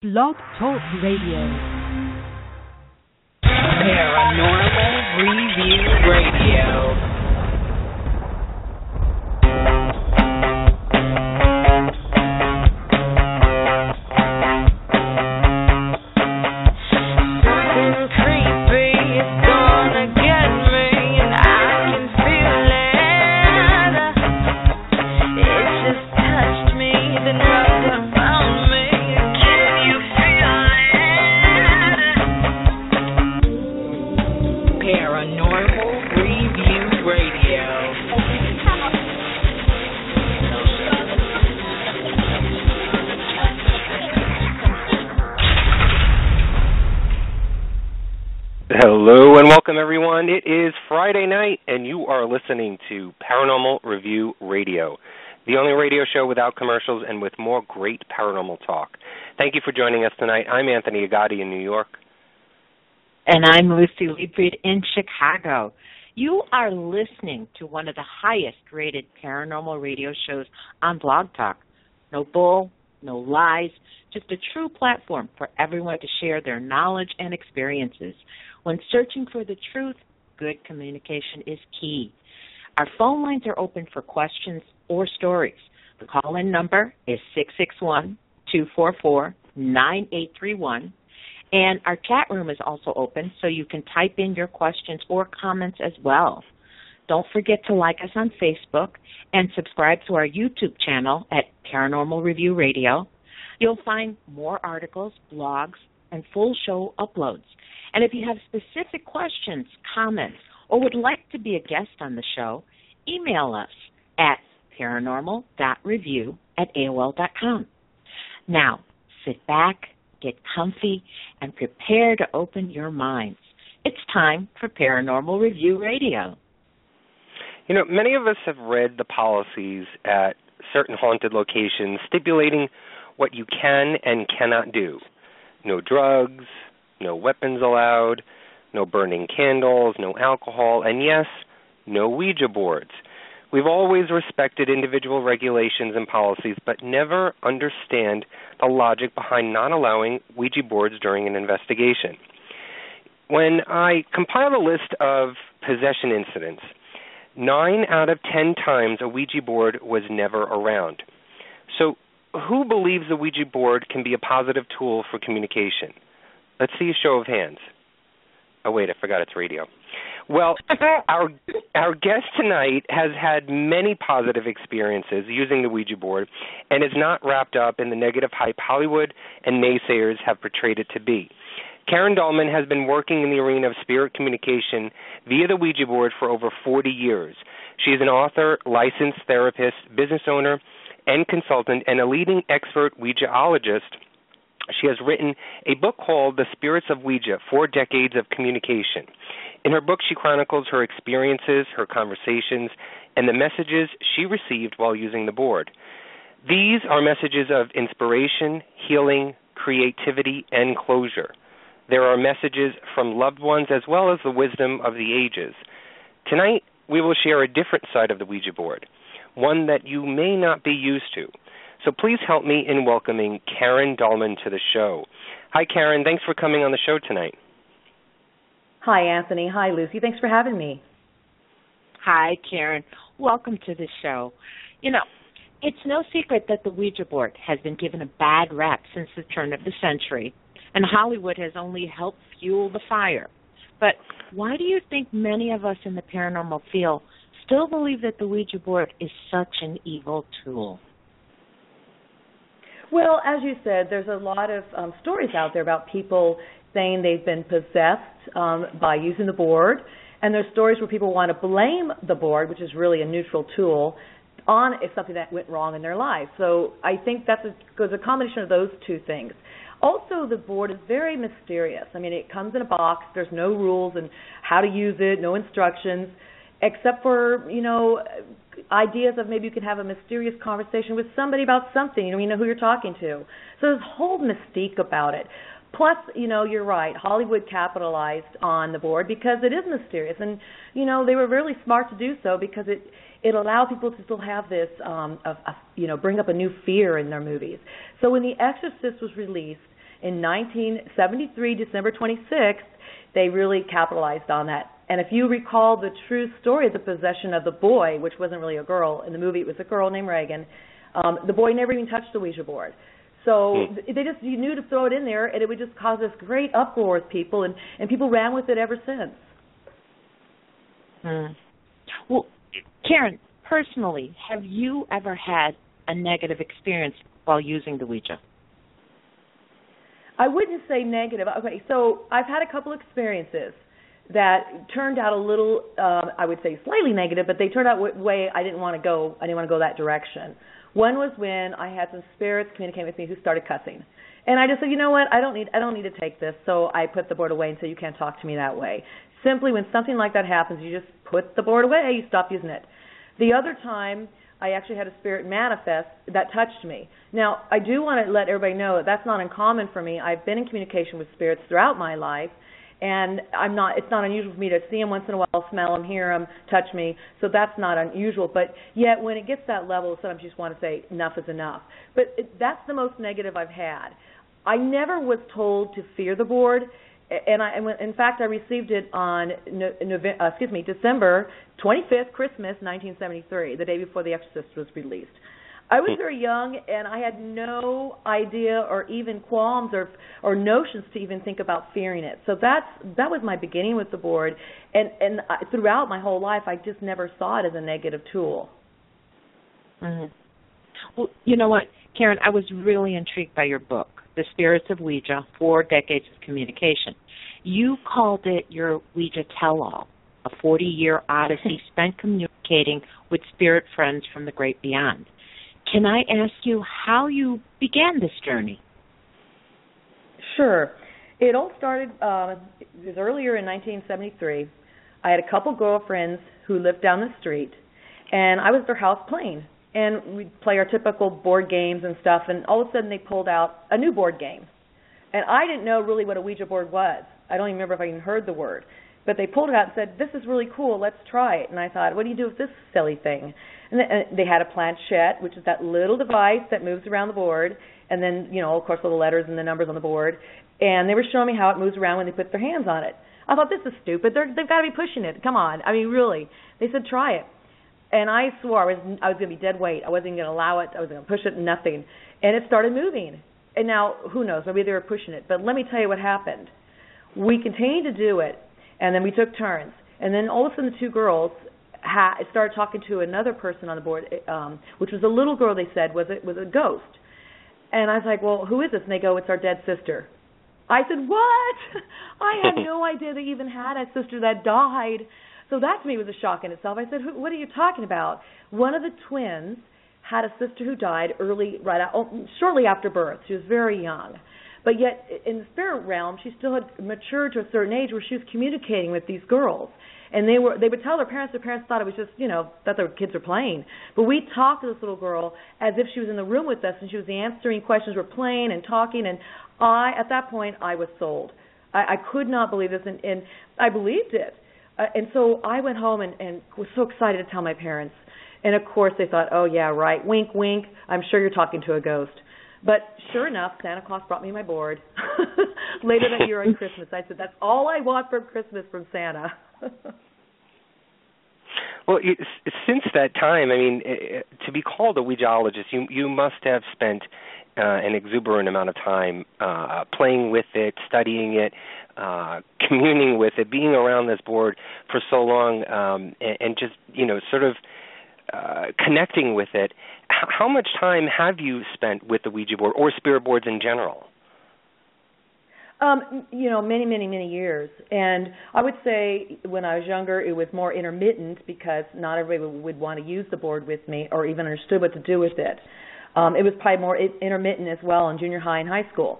Blog Talk Radio. Paranormal Review Radio. Hello and welcome, everyone. It is Friday night, and you are listening to Paranormal Review Radio, the only radio show without commercials and with more great paranormal talk. Thank you for joining us tonight. I'm Anthony Agati in New York. And I'm Lucy Liebfried in Chicago. You are listening to one of the highest-rated paranormal radio shows on Blog Talk. No bull, no lies, just a true platform for everyone to share their knowledge and experiences. When searching for the truth, good communication is key. Our phone lines are open for questions or stories. The call-in number is 661-244-9831. And our chat room is also open, so you can type in your questions or comments as well. Don't forget to like us on Facebook and subscribe to our YouTube channel at Paranormal Review Radio. You'll find more articles, blogs, and full show uploads. And if you have specific questions, comments, or would like to be a guest on the show, email us at paranormal.review@aol.com. Now, sit back, get comfy, and prepare to open your minds. It's time for Paranormal Review Radio. You know, many of us have read the policies at certain haunted locations stipulating what you can and cannot do. No drugs, no weapons allowed, no burning candles, no alcohol, and yes, no Ouija boards. We've always respected individual regulations and policies, but never understand the logic behind not allowing Ouija boards during an investigation. When I compile a list of possession incidents, 9 out of 10 times a Ouija board was never around. So who believes the Ouija board can be a positive tool for communication? Let's see a show of hands. Oh, wait, I forgot it's radio. Well, our guest tonight has had many positive experiences using the Ouija board and is not wrapped up in the negative hype Hollywood and naysayers have portrayed it to be. Karen Dahlman has been working in the arena of spirit communication via the Ouija board for over 40 years. She is an author, licensed therapist, business owner, and consultant, and a leading expert Ouijaologist. She has written a book called The Spirits of Ouija, 4 Decades of Communication. In her book, she chronicles her experiences, her conversations, and the messages she received while using the board. These are messages of inspiration, healing, creativity, and closure. There are messages from loved ones as well as the wisdom of the ages. Tonight, we will share a different side of the Ouija board, one that you may not be used to. So please help me in welcoming Karen Dahlman to the show. Hi, Karen. Thanks for coming on the show tonight. Hi, Anthony. Hi, Lucy. Thanks for having me. Hi, Karen. Welcome to the show. You know, it's no secret that the Ouija board has been given a bad rap since the turn of the century, and Hollywood has only helped fuel the fire. But why do you think many of us in the paranormal field still believe that the Ouija board is such an evil tool? Well, as you said, there's a lot of stories out there about people saying they've been possessed by using the board, and there's stories where people want to blame the board, which is really a neutral tool, on something that went wrong in their life. So I think that's a combination of those two things. Also, the board is very mysterious. I mean, it comes in a box. There's no rules and how to use it, no instructions, except for, ideas of maybe you can have a mysterious conversation with somebody about something. You know who you're talking to. So there's a whole mystique about it. Plus, you're right, Hollywood capitalized on the board because it is mysterious. And, they were really smart to do so because it allowed people to still have this, bring up a new fear in their movies. So when The Exorcist was released in 1973, December 26th, they really capitalized on that. And if you recall the true story of the possession of the boy, which wasn't really a girl, in the movie it was a girl named Reagan, the boy never even touched the Ouija board. So you knew to throw it in there, and it would just cause this great uproar with people, and people ran with it ever since. Well, Karen, personally, have you ever had a negative experience while using the Ouija? I wouldn't say negative. Okay, so I've had a couple experiences that turned out a little, I would say slightly negative, but they turned out way I didn't want to go. I didn't want to go that direction. One was when I had some spirits communicate with me who started cussing, and I just said, you know what, I don't need to take this. So I put the board away and said, you can't talk to me that way. Simply, when something like that happens, you just put the board away. You stop using it. The other time, I actually had a spirit manifest that touched me. Now, I do want to let everybody know that that's not uncommon for me. I've been in communication with spirits throughout my life, and it's not unusual for me to see them once in a while, smell them, hear them, touch me, so that's not unusual. But yet, when it gets that level, sometimes you just want to say, enough is enough. But that's the most negative I've had. I never was told to fear the board. In fact, I received it on December 25th, Christmas, 1973, the day before The Exorcist was released. I was very young, and I had no idea or even qualms or notions to even think about fearing it. So that was my beginning with the board, and throughout my whole life, I just never saw it as a negative tool. Mm-hmm. Well, you know what, Karen, I was really intrigued by your book, The Spirits of Ouija, 4 Decades of Communication. You called it your Ouija tell-all, a 40-year odyssey spent communicating with spirit friends from the great beyond. Can I ask you how you began this journey? Sure. It all started, it was earlier in 1973. I had a couple girlfriends who lived down the street, and I was at their house playing. And we'd play our typical board games and stuff, and all of a sudden they pulled out a new board game. And I didn't know really what a Ouija board was. I don't even remember if I even heard the word. But they pulled it out and said, this is really cool, let's try it. And I thought, what do you do with this silly thing? And they had a planchette, which is that little device that moves around the board, and then, of course, little letters and the numbers on the board. And they were showing me how it moves around when they put their hands on it. I thought, this is stupid. They've got to be pushing it. Come on. I mean, really. They said, try it. And I swore I was going to be dead weight. I wasn't going to allow it. I was going to push it, nothing. And it started moving. And now, who knows, maybe they were pushing it. But let me tell you what happened. We continued to do it, and then we took turns. And then all of a sudden the two girls started talking to another person on the board, which was a little girl, they said, was a ghost. And I was like, well, who is this? And they go, it's our dead sister. I said, what? I had no idea they even had a sister that died. So that to me was a shock in itself. I said, what are you talking about? One of the twins had a sister who died shortly after birth. She was very young. But yet, in the spirit realm, she still had matured to a certain age where she was communicating with these girls. And they would tell their parents thought it was just, that their kids were playing. But we talked to this little girl as if she was in the room with us, and she was answering questions, we're playing and talking, and at that point, I was sold. I could not believe this, and I believed it. And so I went home and was so excited to tell my parents. And, of course, they thought, oh, yeah, right, wink, wink, I'm sure you're talking to a ghost. But sure enough, Santa Claus brought me my board. Later that year on Christmas, I said, that's all I want for Christmas from Santa. Well, since that time, I mean, to be called a Ouijaologist, you must have spent an exuberant amount of time playing with it, studying it, communing with it, being around this board for so long, and just, sort of connecting with it. How much time have you spent with the Ouija board or spirit boards in general? Many, many, many years. And I would say when I was younger, it was more intermittent because not everybody would want to use the board with me or even understood what to do with it. It was probably more intermittent as well in junior high and high school.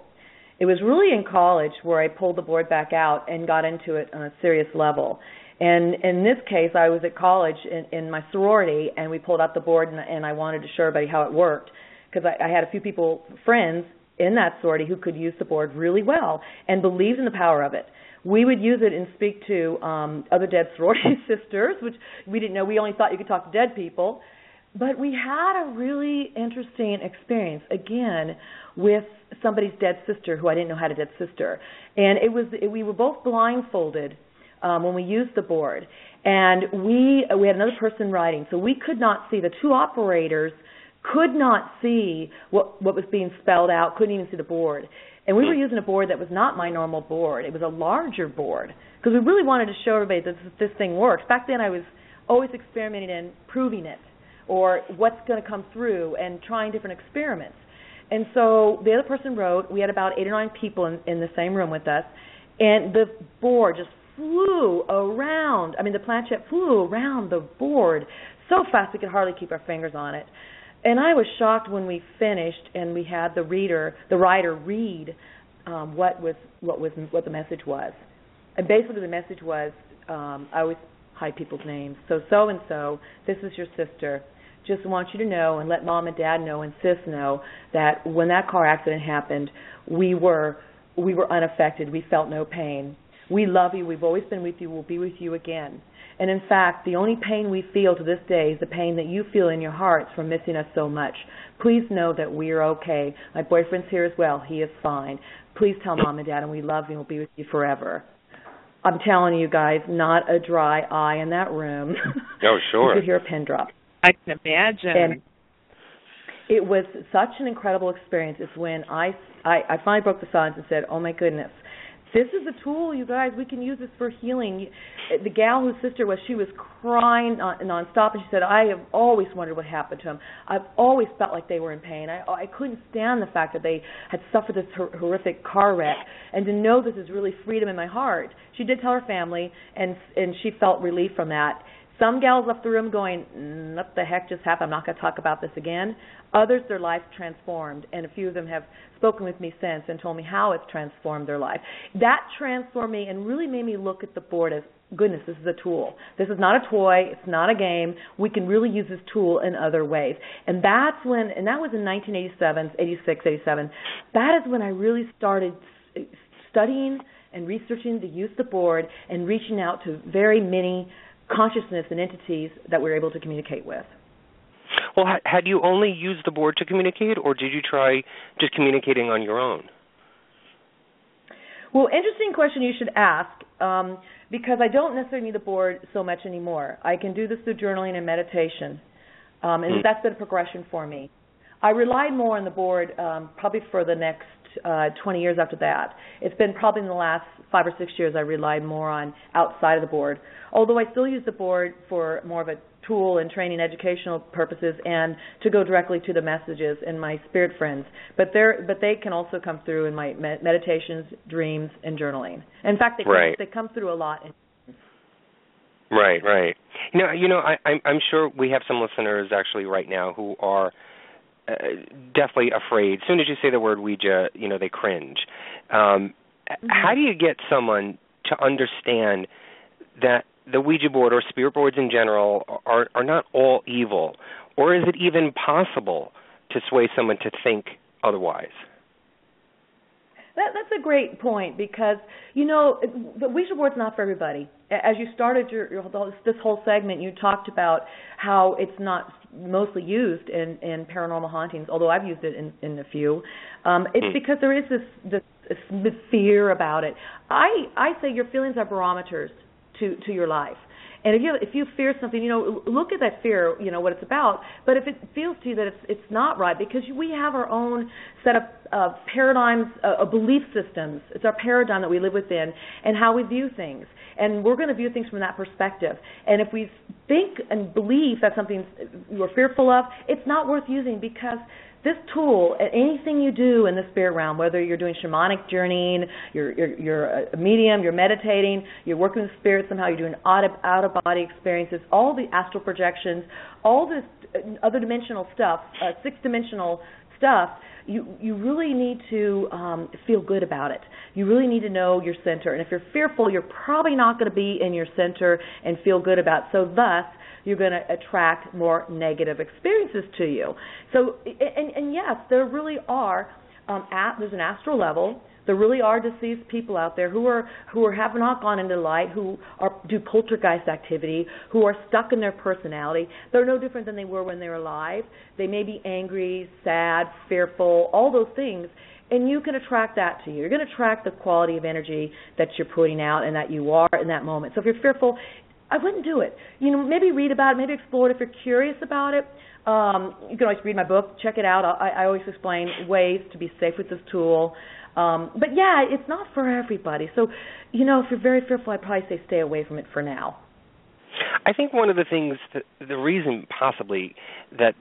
It was really in college where I pulled the board back out and got into it on a serious level. And in this case, I was at college in my sorority, and we pulled out the board, and I wanted to show everybody how it worked because I had a few friends in that sorority who could use the board really well and believed in the power of it. We would use it and speak to other dead sorority sisters, which we didn't know. We only thought you could talk to dead people. But we had a really interesting experience, again, with somebody's dead sister who I didn't know had a dead sister. And we were both blindfolded when we used the board. And we had another person writing, so we could not see. The two operators could not see what was being spelled out, couldn't even see the board. And we were using a board that was not my normal board. It was a larger board because we really wanted to show everybody that this thing works. Back then I was always experimenting and proving it, or what's going to come through, and trying different experiments. And so the other person wrote. We had about 8 or 9 people in the same room with us, and the board just flew around. I mean, the planchette flew around the board so fast we could hardly keep our fingers on it. And I was shocked when we finished and we had the writer read what the message was. And basically the message was, I always hide people's names. So and so, this is your sister. Just want you to know and let Mom and Dad know and Sis know that when that car accident happened, we were unaffected. We felt no pain. We love you. We've always been with you. We'll be with you again. And in fact, the only pain we feel to this day is the pain that you feel in your hearts from missing us so much. Please know that we're okay. My boyfriend's here as well. He is fine. Please tell Mom and Dad, and we love you and we'll be with you forever. I'm telling you guys, not a dry eye in that room. Oh, sure. You could hear a pin drop. I can imagine. And it was such an incredible experience. It's when I finally broke the silence and said, oh, my goodness, this is a tool, you guys. We can use this for healing. The gal whose sister was, she was crying nonstop, and she said, I have always wondered what happened to them. I've always felt like they were in pain. I couldn't stand the fact that they had suffered this horrific car wreck, and to know this is really freedom in my heart. She did tell her family, and she felt relief from that. Some gals left the room going, what the heck just happened? I'm not going to talk about this again. Others, their life transformed, and a few of them have spoken with me since and told me how it's transformed their life. That transformed me and really made me look at the board as, goodness, this is a tool. This is not a toy. It's not a game. We can really use this tool in other ways. And that was in 1987, 86, 87. That is when I really started studying and researching the use of the board and reaching out to very many consciousness and entities that we're able to communicate with. Well, had you only used the board to communicate, or did you try just communicating on your own? Well, interesting question you should ask, because I don't necessarily need the board so much anymore. I can do this through journaling and meditation, and that's been a progression for me. I relied more on the board probably for the next 20 years after that. It's been probably in the last 5 or 6 years I relied more on outside of the board, although I still use the board for more of a tool and training educational purposes and to go directly to the messages in my spirit friends. But they can also come through in my meditations, dreams, and journaling. In fact, they come through a lot. Right. I'm sure we have some listeners actually right now who are definitely afraid. As soon as you say the word Ouija, they cringe. How do you get someone to understand that the Ouija board or spirit boards in general are not all evil? Or is it even possible to sway someone to think otherwise? That's a great point because, the Ouija board's not for everybody. As you started this whole segment, you talked about how it's not mostly used in paranormal hauntings, although I've used it in a few. It's because there is this fear about it. I say your feelings are barometers to your life. And if you fear something, look at that fear, what it's about. But if it feels to you that it's not right, because we have our own set of paradigms, belief systems. It's our paradigm that we live within and how we view things. And we're going to view things from that perspective. And if we think and believe that something you're fearful of, it's not worth using because this tool, anything you do in the spirit realm, whether you're doing shamanic journeying, you're a medium, you're meditating, you're working with spirit somehow, you're doing out-of-body experiences, all the astral projections, all this other dimensional stuff, six-dimensional stuff, you really need to feel good about it. You really need to know your center. And if you're fearful, you're probably not going to be in your center and feel good about it. So thus, you're going to attract more negative experiences to you. So, and yes, there really are, there's an astral level There really are deceased people out there who have not gone into light, who do poltergeist activity, who are stuck in their personality. They're no different than they were when they were alive. They may be angry, sad, fearful, all those things, and you can attract that to you. You're going to attract the quality of energy that you're putting out and that you are in that moment. So if you're fearful, I wouldn't do it. Maybe read about it, maybe explore it if you're curious about it. You can always read my book, check it out. I always explain ways to be safe with this tool. But yeah, it's not for everybody. So, if you're very fearful, I'd probably say stay away from it for now. I think one of the things, the reason possibly that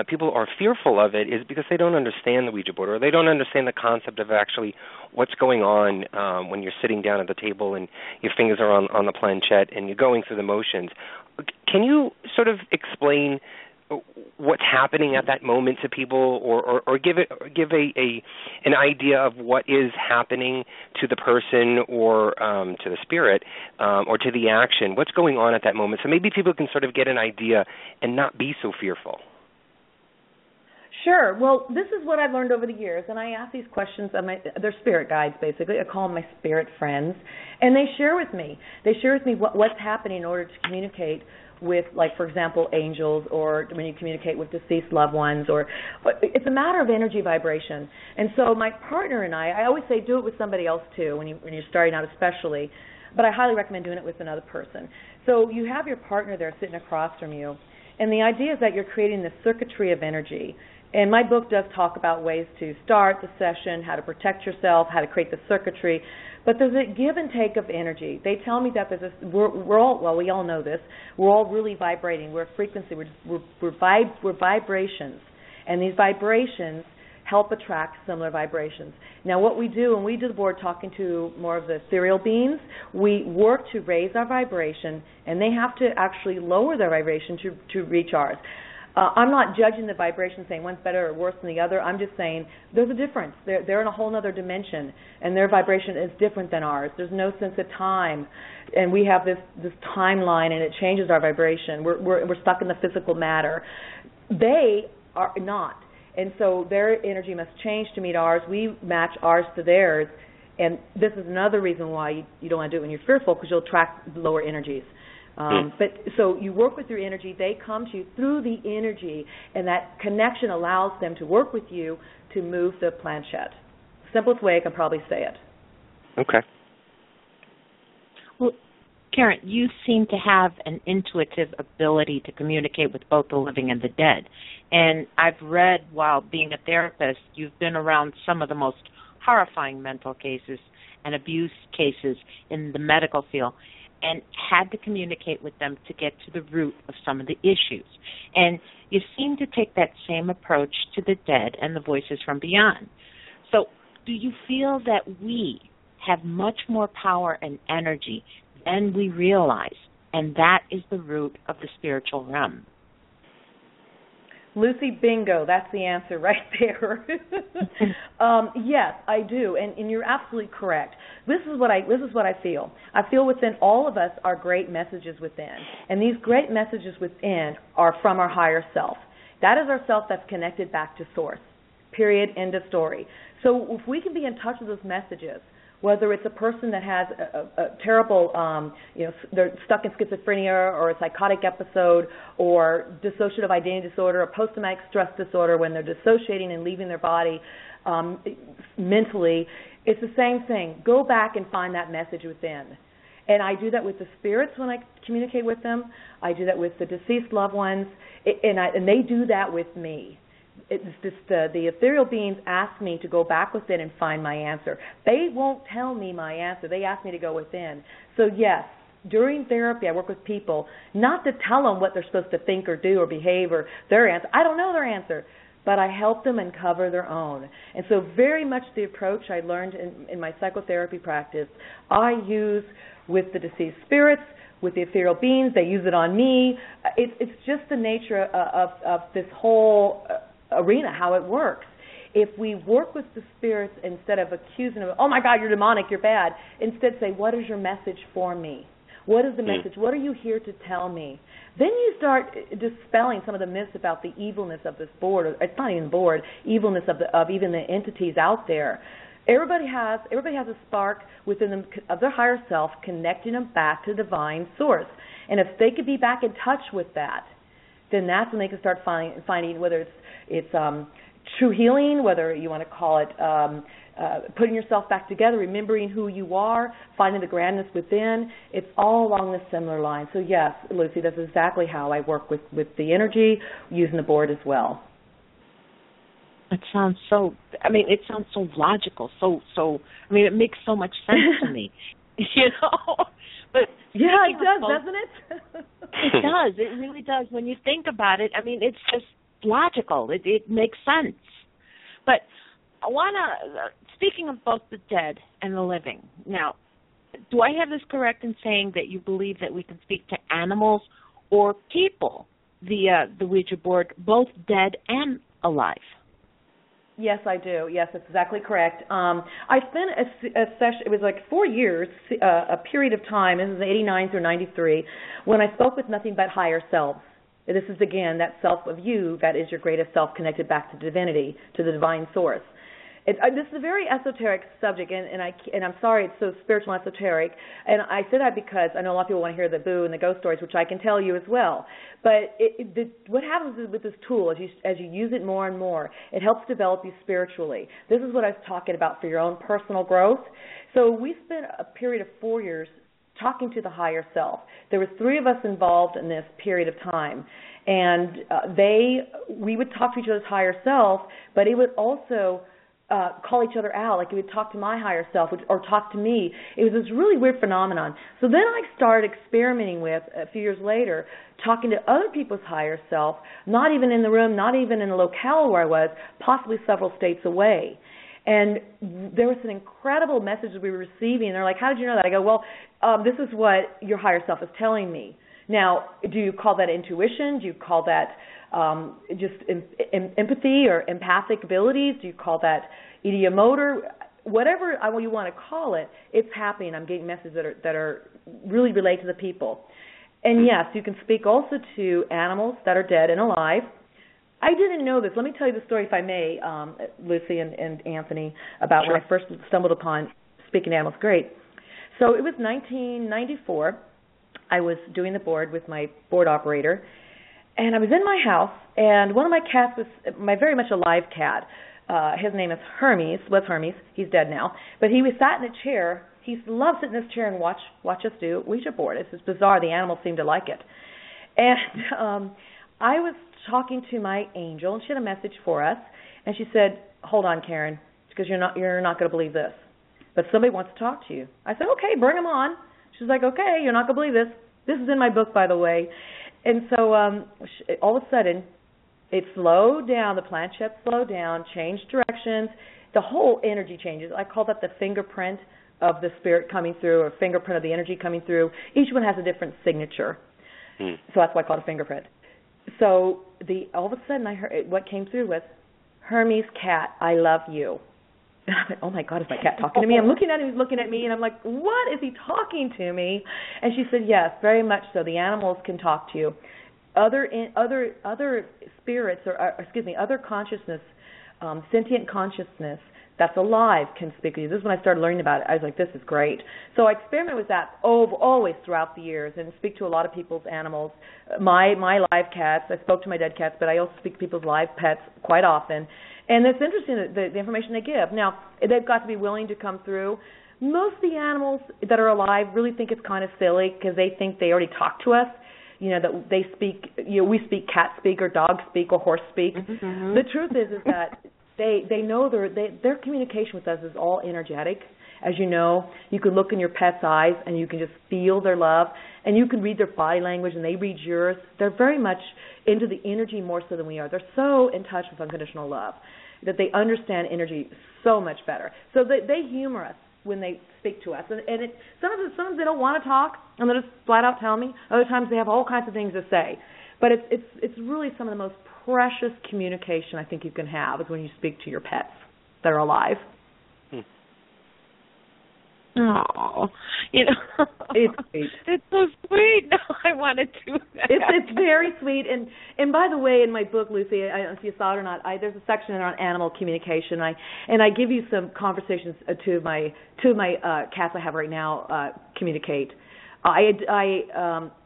people are fearful of it is because they don't understand the Ouija board, or they don't understand the concept of actually what's going on when you're sitting down at the table and your fingers are on the planchette and you're going through the motions. Can you sort of explain what's happening at that moment to people, or give an idea of what is happening to the person or to the spirit or to the action? What's going on at that moment? So maybe people can sort of get an idea and not be so fearful. Sure. Well, this is what I've learned over the years, and I ask these questions of they're spirit guides, basically. I call them my spirit friends, and they share with me. They share with me what's happening in order to communicate with, like, for example, angels, or when you communicate with deceased loved ones, or it's a matter of energy vibration. And so my partner and I always say do it with somebody else too when you're starting out especially, but I highly recommend doing it with another person. So you have your partner there sitting across from you, and the idea is that you're creating this circuitry of energy. And my book does talk about ways to start the session, how to protect yourself, how to create the circuitry. But there's a give and take of energy. They tell me that there's this, we all know this, we're all really vibrating. We're a frequency, we're vibrations. And these vibrations help attract similar vibrations. Now what we do when we do the board talking to more of the ethereal beings, we work to raise our vibration, and they have to actually lower their vibration to reach ours. I'm not judging the vibration, saying one's better or worse than the other. I'm just saying there's a difference. They're in a whole other dimension, and their vibration is different than ours. There's no sense of time, and we have this timeline, and it changes our vibration. We're stuck in the physical matter. They are not, and so their energy must change to meet ours. We match ours to theirs, and this is another reason why you don't want to do it when you're fearful, because you'll attract lower energies. But so you work with your energy, they come to you through the energy, and that connection allows them to work with you to move the planchette. Simplest way I can probably say it. Okay. Well, Karen, you seem to have an intuitive ability to communicate with both the living and the dead. And I've read, while being a therapist, you've been around some of the most horrifying mental cases and abuse cases in the medical field, and had to communicate with them to get to the root of some of the issues. And you seem to take that same approach to the dead and the voices from beyond. So do you feel that we have much more power and energy than we realize, and that is the root of the spiritual realm? Lucy, bingo, that's the answer right there. Yes, I do, and you're absolutely correct. This is what I feel. I feel within all of us are great messages within, and these great messages within are from our higher self. That is our self that's connected back to source. Period. End of story. So if we can be in touch with those messages, whether it's a person that has a terrible, they're stuck in schizophrenia or a psychotic episode or dissociative identity disorder or post-traumatic stress disorder, when they're dissociating and leaving their body mentally, it's the same thing. Go back and find that message within. And I do that with the spirits when I communicate with them. I do that with the deceased loved ones, and they do that with me. It's just the ethereal beings ask me to go back within and find my answer. They won't tell me my answer. They ask me to go within. So yes, during therapy I work with people not to tell them what they're supposed to think or do or behave or their answer. I don't know their answer, but I help them uncover their own. And so very much the approach I learned in my psychotherapy practice, I use with the deceased spirits, with the ethereal beings. They use it on me. It's just the nature of this whole arena, how it works. If we work with the spirits instead of accusing them, oh my God, you're demonic, you're bad, instead say, what is your message for me? What is the message? What are you here to tell me? Then you start dispelling some of the myths about the evilness of this board. It's not even board, evilness of even the entities out there. Everybody has a spark within them of their higher self, connecting them back to the divine source. And if they could be back in touch with that, then that's when they can start finding whether it's true healing, whether you want to call it putting yourself back together, remembering who you are, finding the grandness within. It's all along the similar line. So yes, Lucy, that's exactly how I work with the energy, using the board as well. It sounds so logical. It makes so much sense to me. But yeah, it does, doesn't it? It does. It really does. When you think about it, it's just logical. It makes sense. But I want to, speaking of both the dead and the living, now, do I have this correct in saying that you believe that we can speak to animals or people via the Ouija board, both dead and alive? Yes, I do. Yes, that's exactly correct. I spent a session, it was like 4 years, a period of time, this is 89 through 93, when I spoke with nothing but higher selves. This is, again, that self of you that is your greatest self connected back to divinity, to the divine source. This is a very esoteric subject, and I'm sorry it's so spiritual and esoteric. And I say that because I know a lot of people want to hear the boo and the ghost stories, which I can tell you as well. But what happens is with this tool, as you use it more and more, it helps develop you spiritually. This is what I was talking about for your own personal growth. So we spent a period of 4 years talking to the higher self. There was 3 of us involved in this period of time. And we would talk to each other's higher self, but it would also call each other out, like you would talk to my higher self or talk to me. It was this really weird phenomenon. So then I started experimenting with, a few years later, talking to other people's higher self, not even in the room, not even in the locale where I was, possibly several states away. And there was an incredible message that we were receiving. And they're like, how did you know that? I go, well, this is what your higher self is telling me. Now, do you call that intuition? Do you call that just empathy or empathic abilities? Do you call that idiomotor? Whatever you want to call it, it's happening. I'm getting messages that are really related to the people. And yes, you can speak also to animals that are dead and alive. I didn't know this. Let me tell you the story, if I may, Lucy and Anthony, about when I first stumbled upon speaking to animals. Great. So it was 1994. I was doing the board with my board operator, and I was in my house, and one of my cats was my very much alive cat. His name is Hermes, was Hermes. He's dead now. But he was sat in a chair. He loved sitting in this chair and watch us do Ouija board. It's just bizarre. The animals seemed to like it. And I was talking to my angel, and she had a message for us, and she said, hold on, Karen, because you're not going to believe this. But somebody wants to talk to you. I said, okay, bring them on. She's like, okay, you're not going to believe this. This is in my book, by the way. And so all of a sudden, it slowed down. The planchette slowed down, changed directions. The whole energy changes. I call that the fingerprint of the spirit coming through, or fingerprint of the energy coming through. Each one has a different signature. So that's why I call it a fingerprint. So all of a sudden, I heard what came through was, Hermes cat, I love you. And I went, oh, my God, is my cat talking to me? I'm looking at him, he's looking at me, and I'm like, what? Is he talking to me? And she said, yes, very much so. The animals can talk to you. Other spirits, other consciousness, sentient consciousness that's alive can speak to you. This is when I started learning about it. I was like, this is great. So I experiment with that always throughout the years and speak to a lot of people's animals. My live cats, I spoke to my dead cats, but I also speak to people's live pets quite often. And it's interesting, the information they give. Now, they've got to be willing to come through. Most of the animals that are alive really think it's kind of silly because they think they already talked to us. That they speak, we speak cat speak or dog speak or horse speak. Mm-hmm. The truth is that they know their communication with us is all energetic. As you know, you can look in your pet's eyes and you can just feel their love, and you can read their body language and they read yours. They're very much into the energy more so than we are. They're so in touch with unconditional love that they understand energy so much better. So they humor us when they speak to us. And sometimes they don't want to talk, and they'll just flat out tell me. Other times they have all kinds of things to say. But it's really some of the most precious communication I think you can have is when you speak to your pets that are alive. Oh, You know, it's sweet. It's so sweet. No, I want to do that. It's very sweet. And by the way, in my book, Lucy, I don't know if you saw it or not, there's a section on animal communication. I give you some conversations two of my cats I have right now communicate. I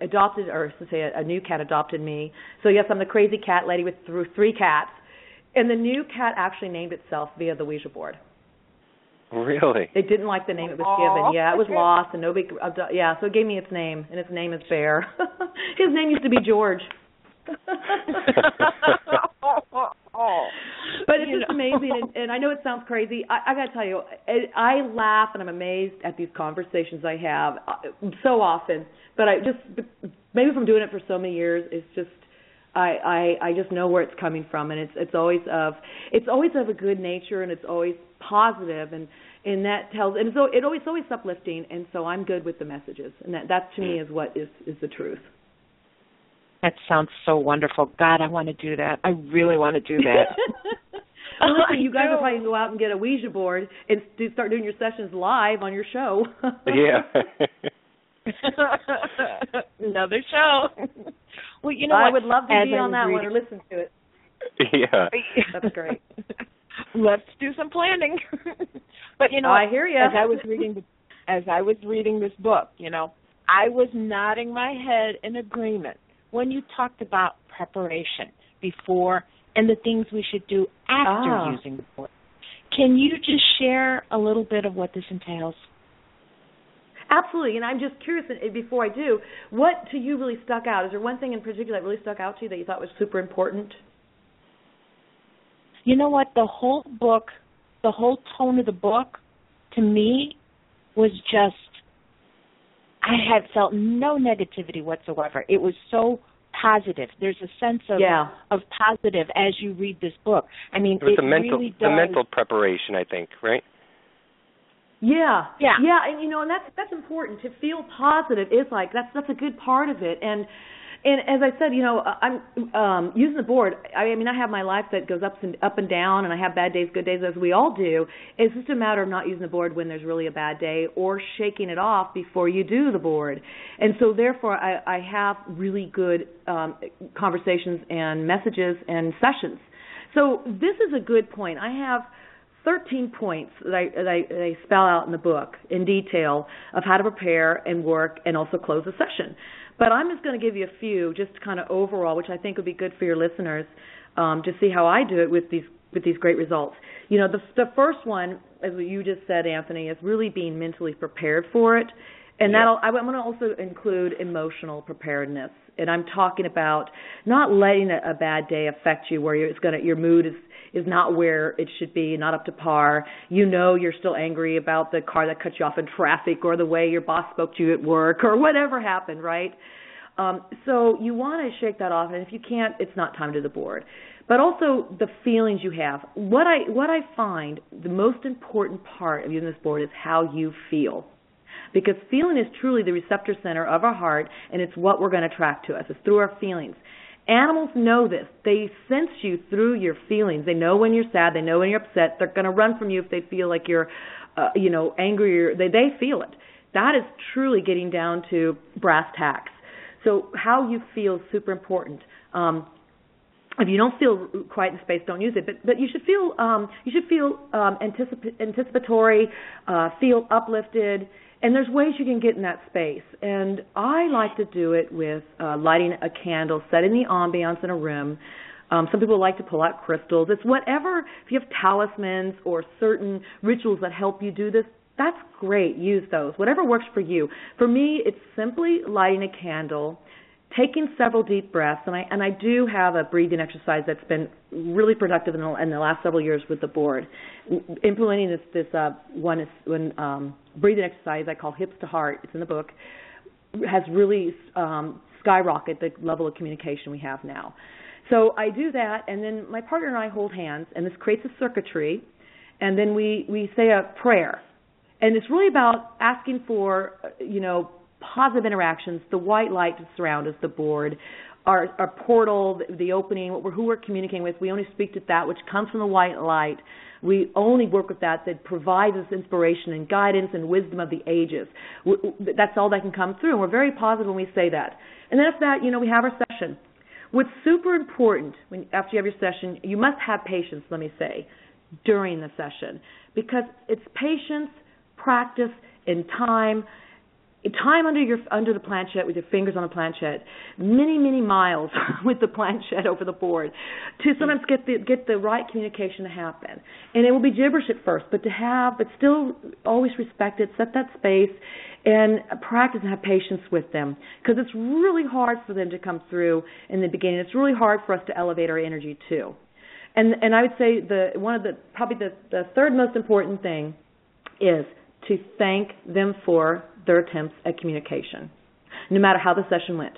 adopted, or to say a new cat adopted me. So yes, I'm the crazy cat lady with three cats, and the new cat actually named itself via the Ouija board. Really? It didn't like the name it was given. Yeah, it was lost, and nobody. So it gave me its name, and its name is Bear. His name used to be George. But it's just amazing, and I know it sounds crazy. I got to tell you, I laugh and I'm amazed at these conversations I have so often. But maybe from doing it for so many years, it's just I just know where it's coming from, and it's always of a good nature, and it's always positive, and that tells, and so it's always uplifting, and so I'm good with the messages, and that to me is what is the truth. That sounds so wonderful. God, I want to do that. I really want to do that. Well, listen, you guys will probably go out and get a Ouija board and start doing your sessions live on your show. Yeah. Another show. Well, you know I what? would love to be on that one or listen to it. Yeah. That's great. Let's do some planning. But you know, I hear you. As I was reading this book, you know, I was nodding my head in agreement when you talked about preparation before and the things we should do after using the board. Can you just share a little bit of what this entails? Absolutely, and I'm just curious, before I do, what to you really stuck out? Is there one thing in particular that really stuck out to you that you thought was super important? You know what? The whole book, the whole tone of the book, to me, was just, I had felt no negativity whatsoever. It was so positive. There's a sense of positive as you read this book. I mean, it really does. The mental preparation, I think, right? Yeah, and you know, and that's important to feel positive. Is like that's a good part of it, and as I said, you know, I'm using the board. I mean, I have my life that goes up and down, and I have bad days, good days, as we all do. It's just a matter of not using the board when there's really a bad day, or shaking it off before you do the board. And so, therefore, I have really good conversations and messages and sessions. So this is a good point. I have 13 points that I spell out in the book in detail of how to prepare and work and also close a session. But I'm just going to give you a few, just kind of overall, which I think would be good for your listeners to see how I do it with these great results. You know, the first one, as you just said, Anthony, is really being mentally prepared for it. And I want to also include emotional preparedness. And I'm talking about not letting a bad day affect you, where your mood is not where it should be, not up to par. You know you're still angry about the car that cut you off in traffic, or the way your boss spoke to you at work, or whatever happened, right? So you want to shake that off, and if you can't, it's not time to do the board. But also the feelings you have. What I find the most important part of using this board is how you feel. Because feeling is truly the receptor center of our heart, and it's what we're going to attract to us. It's through our feelings. Animals know this. They sense you through your feelings. They know when you're sad. They know when you're upset. They're going to run from you if they feel like you're, angry. Or they feel it. That is truly getting down to brass tacks. So how you feel is super important. If you don't feel quiet in space, don't use it. But you should feel anticipatory, feel uplifted. And there's ways you can get in that space. And I like to do it with lighting a candle, setting the ambiance in a room. Some people like to pull out crystals. It's whatever. If you have talismans or certain rituals that help you do this, that's great. Use those. Whatever works for you. For me, it's simply lighting a candle, taking several deep breaths, and I do have a breathing exercise that's been really productive in the last several years with the board. Implementing this breathing exercise I call hips to heart. It's in the book. Has really skyrocketed the level of communication we have now. So I do that, and then my partner and I hold hands, and this creates a circuitry, and then we say a prayer. And it's really about asking for, positive interactions, the white light to surround us, the board, our portal, the opening, who we're communicating with. We only speak to that which comes from the white light. We only work with that provides us inspiration and guidance and wisdom of the ages. That's all that can come through, and we're very positive when we say that. And then after that, we have our session. What's super important after you have your session, you must have patience, let me say, during the session, because it's patience, practice, and time under the planchette with your fingers on the planchette, many miles with the planchette over the board to sometimes get the right communication to happen. And it will be gibberish at first, but still always respect it, set that space, and practice and have patience with them, because it's really hard for them to come through in the beginning. It's really hard for us to elevate our energy too. And I would say probably the third most important thing is to thank them for their attempts at communication, no matter how the session went.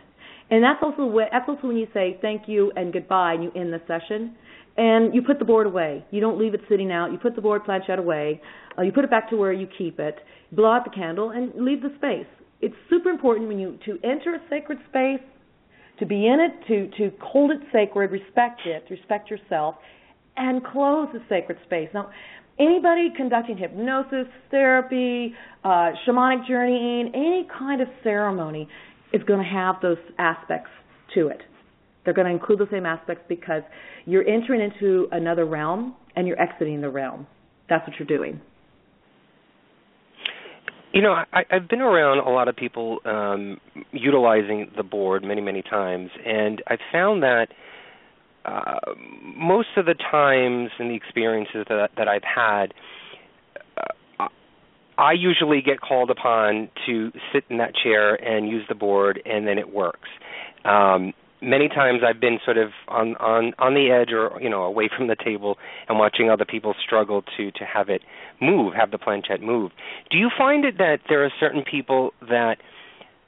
And that's also when you say thank you and goodbye and you end the session, and you put the board away. You don't leave it sitting out. You put the board planchette away. You put it back to where you keep it, blow out the candle, and leave the space. It's super important to enter a sacred space, to be in it, to hold it sacred, respect yourself, and close the sacred space. Now, anybody conducting hypnosis, therapy, shamanic journeying, any kind of ceremony is going to have those aspects to it. They're going to include the same aspects because you're entering into another realm and you're exiting the realm. That's what you're doing. I've been around a lot of people utilizing the board many times, and I've found that most of the times in the experiences that I've had, I usually get called upon to sit in that chair and use the board, and then it works. Many times I've been sort of on the edge or away from the table and watching other people struggle to have it move, have the planchette move. Do you find it that there are certain people that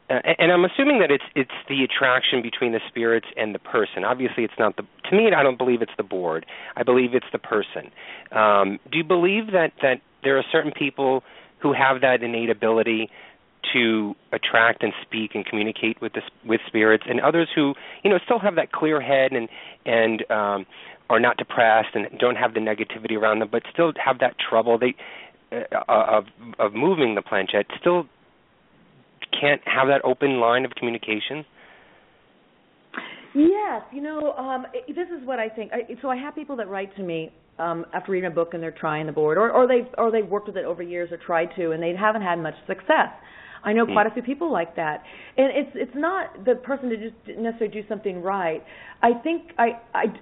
and I'm assuming that it's the attraction between the spirits and the person. Obviously, it's not to me, I don't believe it's the board. I believe it's the person. Do you believe that there are certain people who have that innate ability to attract and speak and communicate with spirits, and others who still have that clear head and are not depressed and don't have the negativity around them, but still have that trouble of moving the planchette, still can't have that open line of communication? Yes, this is what I think. So I have people that write to me after reading a book and they're trying the board, or they've worked with it over years or tried to, and they haven't had much success. I know quite a few people like that, and it's not the person to just necessarily do something right. I think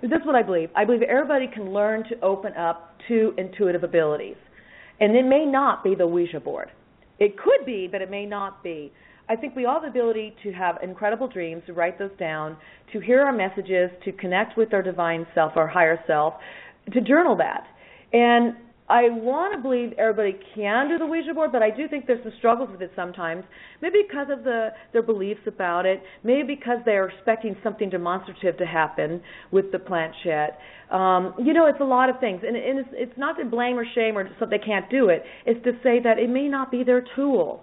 this is what I believe. I believe everybody can learn to open up to intuitive abilities, and it may not be the Ouija board. It could be, but it may not be. I think we all have the ability to have incredible dreams, to write those down, to hear our messages, to connect with our divine self, our higher self, to journal that. And I want to believe everybody can do the Ouija board, but I do think there's some struggles with it sometimes, maybe because of their beliefs about it, maybe because they're expecting something demonstrative to happen with the planchette. It's a lot of things. And it's not to blame or shame or so they can't do it. It's to say that it may not be their tool.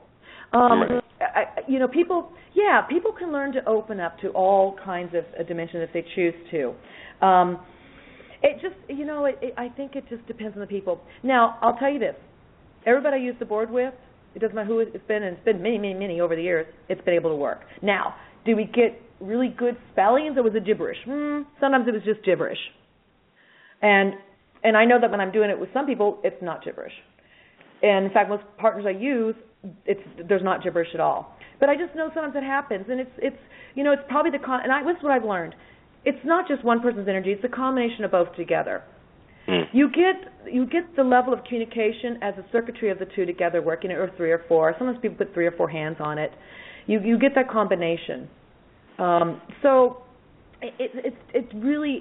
People can learn to open up to all kinds of dimensions if they choose to. It just, I think it just depends on the people. Now, I'll tell you this. Everybody I use the board with, it doesn't matter who it's been, and it's been many over the years, it's been able to work. Now, do we get really good spellings, or was it gibberish? Sometimes it was just gibberish. And I know that when I'm doing it with some people, it's not gibberish. And in fact, most partners I use, there's not gibberish at all. But I just know sometimes it happens, and it's probably this is what I've learned. It's not just one person's energy; it's a combination of both together. You get the level of communication as a circuitry of the two together working, or three or four. Sometimes people put 3 or 4 hands on it. You get that combination. So it's really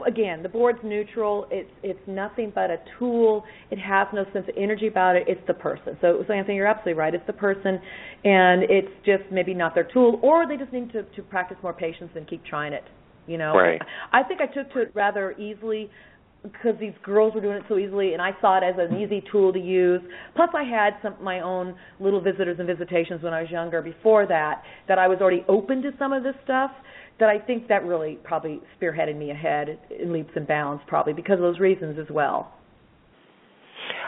again, the board's neutral. It's nothing but a tool. It has no sense of energy about it. It's the person. So Anthony, you're absolutely right. It's the person, and it's just maybe not their tool, or they just need to practice more patience and keep trying it. Right. I think I took to it rather easily because these girls were doing it so easily, and I saw it as an easy tool to use. Plus, I had my own little visitors and visitations when I was younger. Before that I was already open to some of this stuff. That I think that really probably spearheaded me ahead in leaps and bounds, probably because of those reasons as well.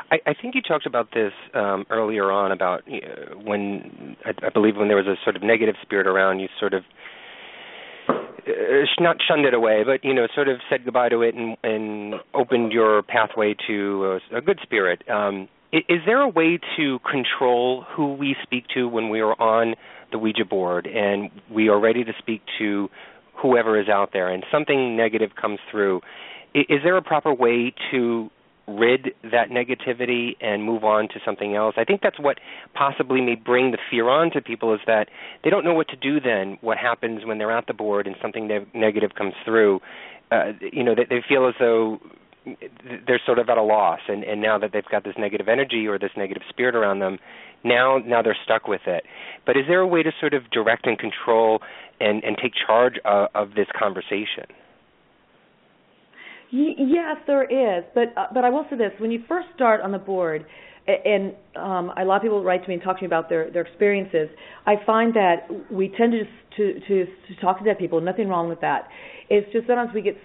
I think you talked about this earlier on about when I believe when there was a sort of negative spirit around, you sort of not shunned it away, but sort of said goodbye to it and opened your pathway to a good spirit. Is there a way to control who we speak to when we are on the Ouija board and we are ready to speak to whoever is out there and something negative comes through? Is there a proper way to rid that negativity and move on to something else? I think that's what possibly may bring the fear on to people, is that they don't know what to do then, what happens when they're at the board and something negative comes through. They feel as though they're sort of at a loss, and now that they've got this negative energy or this negative spirit around them, now they're stuck with it. But is there a way to sort of direct and control and take charge of this conversation? Yes, there is. But I will say this: when you first start on the board, and a lot of people write to me and talk to me about their experiences, I find that we tend to talk to dead people. Nothing wrong with that. It's just sometimes we get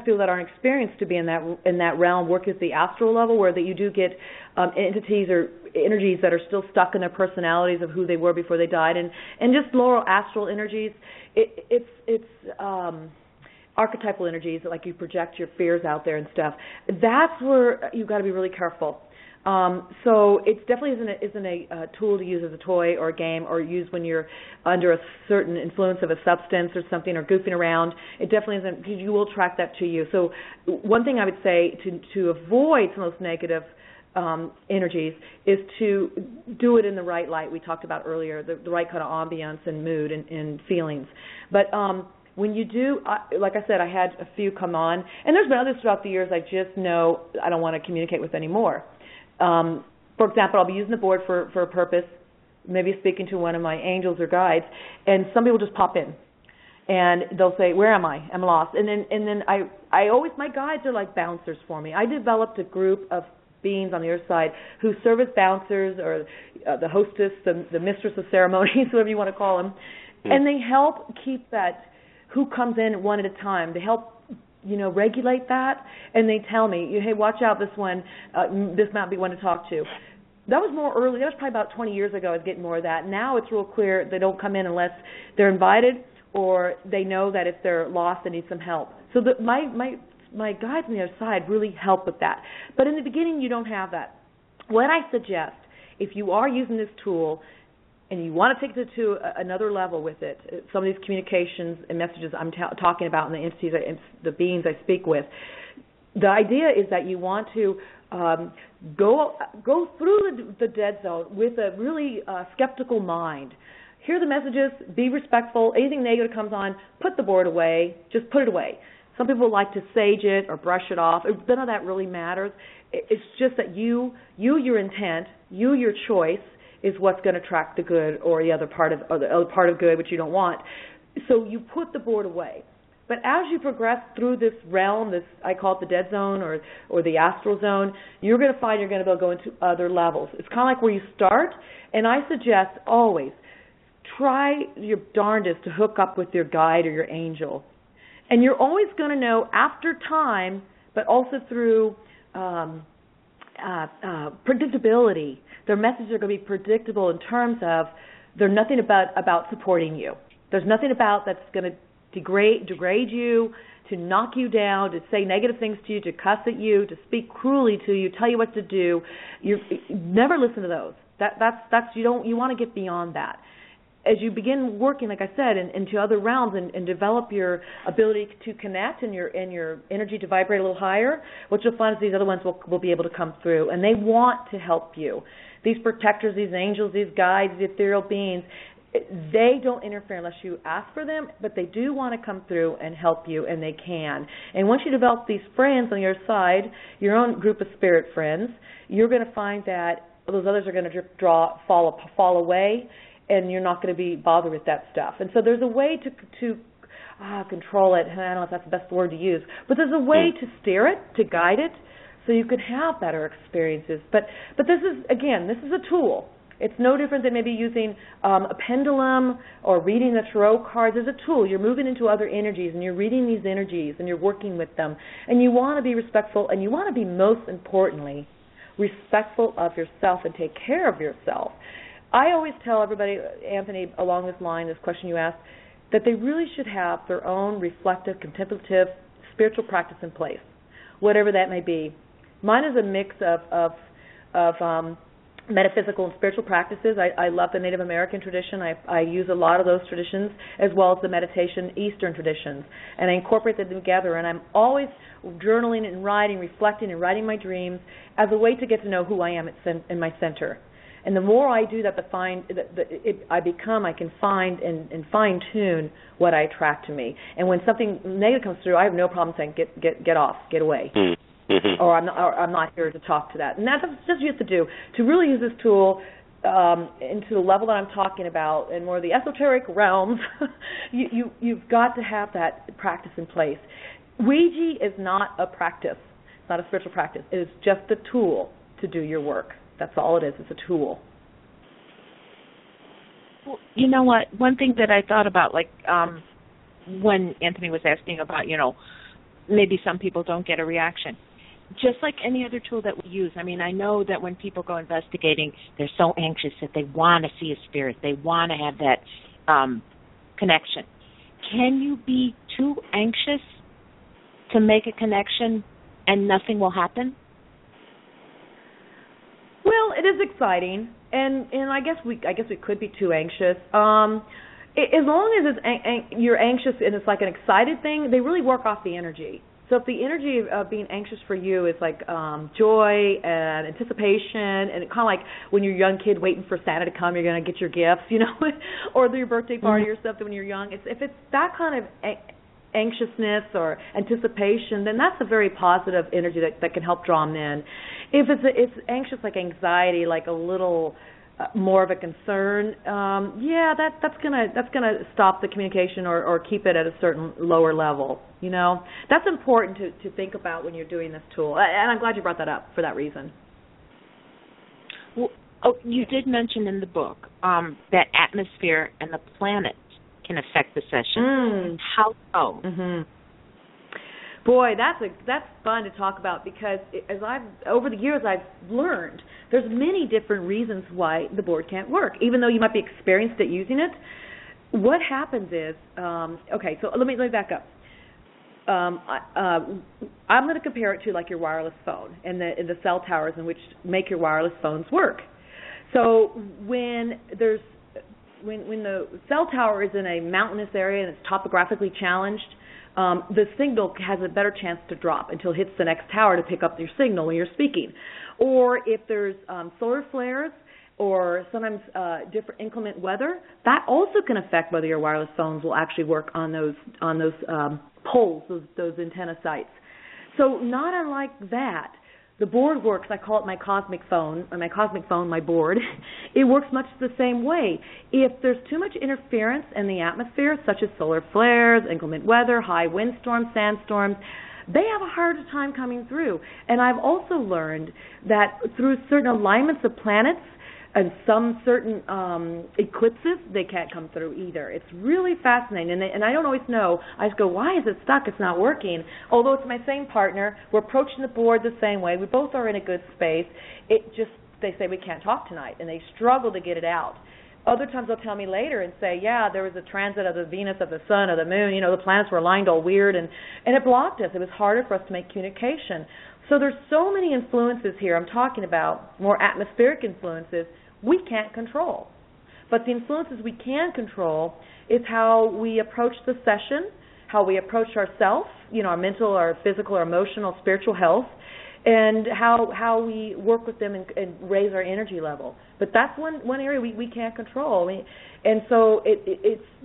people that aren't experienced to be in that realm work at the astral level, where that you do get entities or energies that are still stuck in their personalities of who they were before they died, and just lower astral energies. It's archetypal energies, like you project your fears out there and stuff. That's where you've got to be really careful. So it definitely isn't a tool to use as a toy or a game, or use when you're under a certain influence of a substance or something, or goofing around. It definitely isn't, because you will track that to you. So one thing I would say to avoid some of those negative energies is to do it in the right light we talked about earlier, the right kind of ambiance and mood and feelings. But when you do, like I said, I had a few come on, and there's been others throughout the years I just know I don't want to communicate with anymore. For example, I'll be using the board for a purpose, maybe speaking to one of my angels or guides, and somebody will just pop in, and they'll say, "Where am I? I'm lost." And then I always, my guides are like bouncers for me. I developed a group of beings on the other side who serve as bouncers, or the hostess, the mistress of ceremonies, whatever you want to call them, and they help keep that who comes in one at a time. They help regulate that, and they tell me, hey, watch out, this one, this might be one to talk to. That was more early. That was probably about 20 years ago. I was getting more of that. Now it's real clear they don't come in unless they're invited, or they know that if they're lost, they need some help. So my guides on the other side really help with that. But in the beginning, you don't have that. What I suggest, if you are using this tool, and you want to take it to another level with it, some of these communications and messages I'm talking about, and the entities, the beings I speak with, the idea is that you want to go through the dead zone with a really skeptical mind. Hear the messages, be respectful. Anything negative comes on, put the board away, just put it away. Some people like to sage it or brush it off. None of that really matters. It's just that your intent, your choice, is what's going to attract the good or the other part of good, which you don't want. So you put the board away. But as you progress through this realm, I call it the dead zone or the astral zone, you're going to find you're going to be able to go into other levels. It's kind of like where you start, and I suggest always try your darndest to hook up with your guide or your angel. And you're always going to know after time, but also through predictability. Their messages are going to be predictable in terms of they're nothing about supporting you. There's nothing about that's going to degrade you, to knock you down, to say negative things to you, to cuss at you, to speak cruelly to you, tell you what to do. You never listen to those. You want to get beyond that. As you begin working, like I said, into other realms and develop your ability to connect and your energy to vibrate a little higher, what you'll find is these other ones will be able to come through, and they want to help you. These protectors, these angels, these guides, these ethereal beings, they don't interfere unless you ask for them, but they do want to come through and help you, and they can. And once you develop these friends on your side, your own group of spirit friends, you're going to find that those others are going to fall away, and you're not going to be bothered with that stuff. And so there's a way to control it. I don't know if that's the best word to use. But there's a way to steer it, to guide it, so you can have better experiences. But this is, again, this is a tool. It's no different than maybe using a pendulum or reading the tarot cards. It's a tool. You're moving into other energies, and you're reading these energies, and you're working with them. And you want to be respectful, and you want to be, most importantly, respectful of yourself and take care of yourself. I always tell everybody, Anthony, along this line, this question you asked, that they really should have their own reflective, contemplative, spiritual practice in place, whatever that may be. Mine is a mix of metaphysical and spiritual practices. I love the Native American tradition. I use a lot of those traditions, as well as the meditation Eastern traditions, and I incorporate them together. And I'm always journaling and writing, reflecting and writing my dreams as a way to get to know who I am in my center. And the more I do that, I can find and fine-tune what I attract to me. And when something negative comes through, I have no problem saying, get off, get away. Mm-hmm. Or I'm not here to talk to that. And that's just what you have to do. To really use this tool into the level that I'm talking about, and more of the esoteric realms, you've got to have that practice in place. Ouija is not a practice. It's not a spiritual practice. It is just a tool to do your work. That's all it is. It's a tool. Well, you know what? One thing that I thought about, like when Anthony was asking about, maybe some people don't get a reaction. Just like any other tool that we use. I mean, I know that when people go investigating, they're so anxious that they want to see a spirit. They want to have that connection. Can you be too anxious to make a connection and nothing will happen? Well, it is exciting, and I guess we could be too anxious. As long as you're anxious and it's like an excited thing, they really work off the energy. So if the energy of being anxious for you is like joy and anticipation, and kind of like when you're a young kid waiting for Santa to come, you're going to get your gifts, or your birthday party or something when you're young. If it's that kind of anxiousness or anticipation, then that's a very positive energy that can help draw them in. If it's anxious like anxiety, like a little more of a concern, that's gonna stop the communication or keep it at a certain lower level. That's important to think about when you're doing this tool, and I'm glad you brought that up for that reason. Well, you did mention in the book that atmosphere and the planet can affect the session. How so? Mm-hmm. Boy, that's fun to talk about, because over the years I've learned there's many different reasons why the board can't work, even though you might be experienced at using it. What happens is, so let me back up. I'm going to compare it to like your wireless phone and the cell towers in which make your wireless phones work. So when the cell tower is in a mountainous area and it's topographically challenged, the signal has a better chance to drop until it hits the next tower to pick up your signal when you're speaking. Or if there's solar flares or sometimes different inclement weather, that also can affect whether your wireless phones will actually work on those poles, those antenna sites. So not unlike that, the board works. I call it my cosmic phone, my board. It works much the same way. If there's too much interference in the atmosphere, such as solar flares, inclement weather, high windstorms, sandstorms, they have a harder time coming through. And I've also learned that through certain alignments of planets and some certain eclipses, they can't come through either. It's really fascinating. And I don't always know. I just go, why is it stuck? It's not working. Although it's my same partner, we're approaching the board the same way. We both are in a good space. They say we can't talk tonight, and they struggle to get it out. Other times they'll tell me later and say, yeah, there was a transit of the Venus, of the sun, of the moon. The planets were aligned all weird, and it blocked us. It was harder for us to make communication. So there's so many influences here. I'm talking about more atmospheric influences we can't control. But the influences we can control is how we approach the session, how we approach ourselves, our mental, our physical, our emotional, spiritual health, and how we work with them and raise our energy level. But that's one area we can't control. And so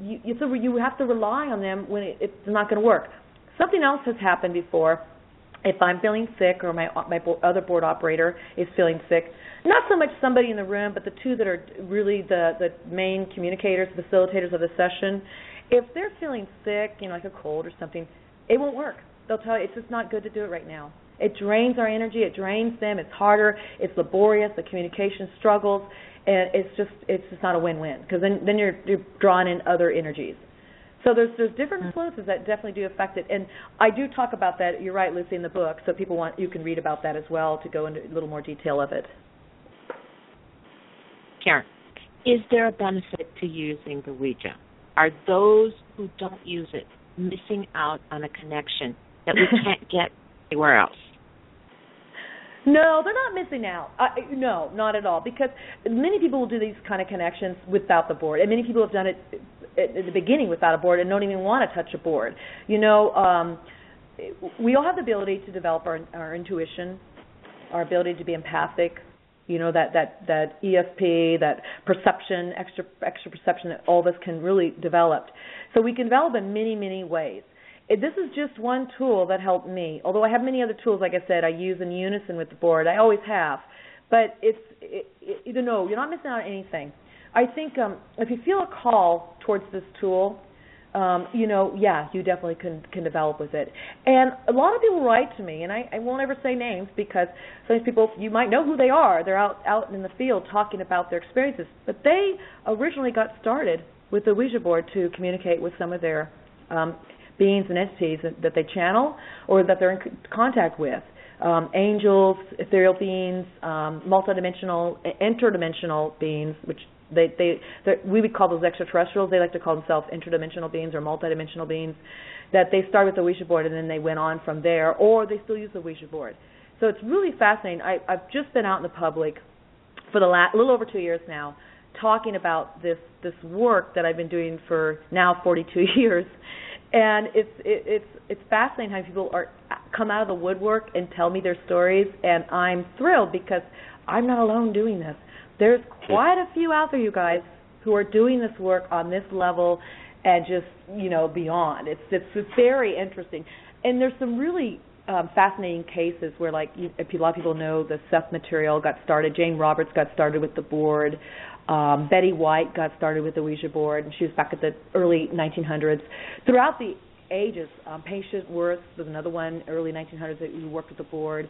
you have to rely on them when it's not going to work. Something else has happened before. If I'm feeling sick or my other board operator is feeling sick, not so much somebody in the room, but the two that are really the main communicators, facilitators of the session, if they're feeling sick, like a cold or something, it won't work. They'll tell you it's just not good to do it right now. It drains our energy. It drains them. It's harder. It's laborious. The communication struggles, and it's just not a win-win, because then you're drawing in other energies. So there's different influences that definitely do affect it, and I do talk about that. You're right, Lucy, in the book. So you can read about that as well to go into a little more detail of it. Karen, is there a benefit to using the Ouija? Are those who don't use it missing out on a connection that we can't get anywhere else? No, they're not missing out. No, not at all, because many people will do these kind of connections without the board, and many people have done it at the beginning without a board and don't even want to touch a board. We all have the ability to develop our intuition, our ability to be empathic, that ESP, that perception, extra perception that all of us can really develop. So we can develop in many, many ways. This is just one tool that helped me. Although I have many other tools, like I said, I use in unison with the board. I always have. But you're not missing out on anything. I think if you feel a call towards this tool, you definitely can develop with it. And a lot of people write to me, and I won't ever say names, because some of these people, you might know who they are. They're out in the field talking about their experiences. But they originally got started with the Ouija board to communicate with some of their beings and entities that they channel or that they're in contact with. Angels, ethereal beings, multidimensional, interdimensional beings, which we would call those extraterrestrials. They like to call themselves interdimensional beings or multidimensional beings, that they start with the Ouija board and then they went on from there, or they still use the Ouija board. So it's really fascinating. I've just been out in the public for the little over 2 years now, talking about this work that I've been doing for now 42 years, and it's fascinating how people come out of the woodwork and tell me their stories, and I'm thrilled because I'm not alone doing this. There's quite a few out there, you guys, who are doing this work on this level and just, beyond. It's very interesting. And there's some really fascinating cases where, like, a lot of people know the Seth material got started. Jane Roberts got started with the board. Betty White got started with the Ouija board, and she was back at the early 1900s. Throughout the ages, Patient Worth was another one, early 1900s, that worked with the board.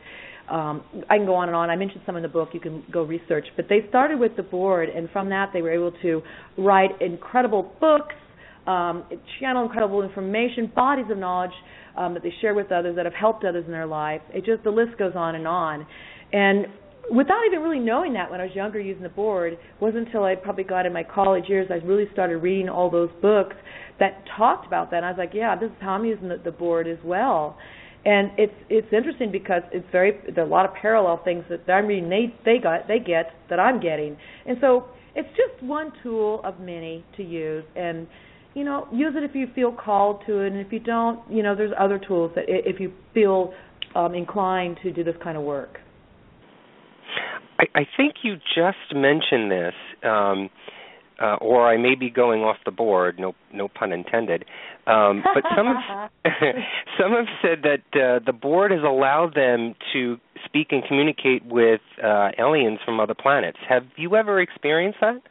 I can go on and on. I mentioned some in the book. You can go research. But they started with the board, and from that they were able to write incredible books, channel incredible information, bodies of knowledge that they share with others that have helped others in their life. The list goes on. And without even really knowing that when I was younger using the board, it wasn't until I probably got in my college years I really started reading all those books that talked about that. And I was like, yeah, this is how I'm using the board as well. And it's interesting because there are a lot of parallel things that I'm reading they get that I'm getting. And so it's just one tool of many to use. And use it if you feel called to it, and if you don't, there's other tools that if you feel inclined to do this kind of work. I think you just mentioned this, or I may be going off the board, no pun intended, but some have said that the board has allowed them to speak and communicate with aliens from other planets. Have you ever experienced that?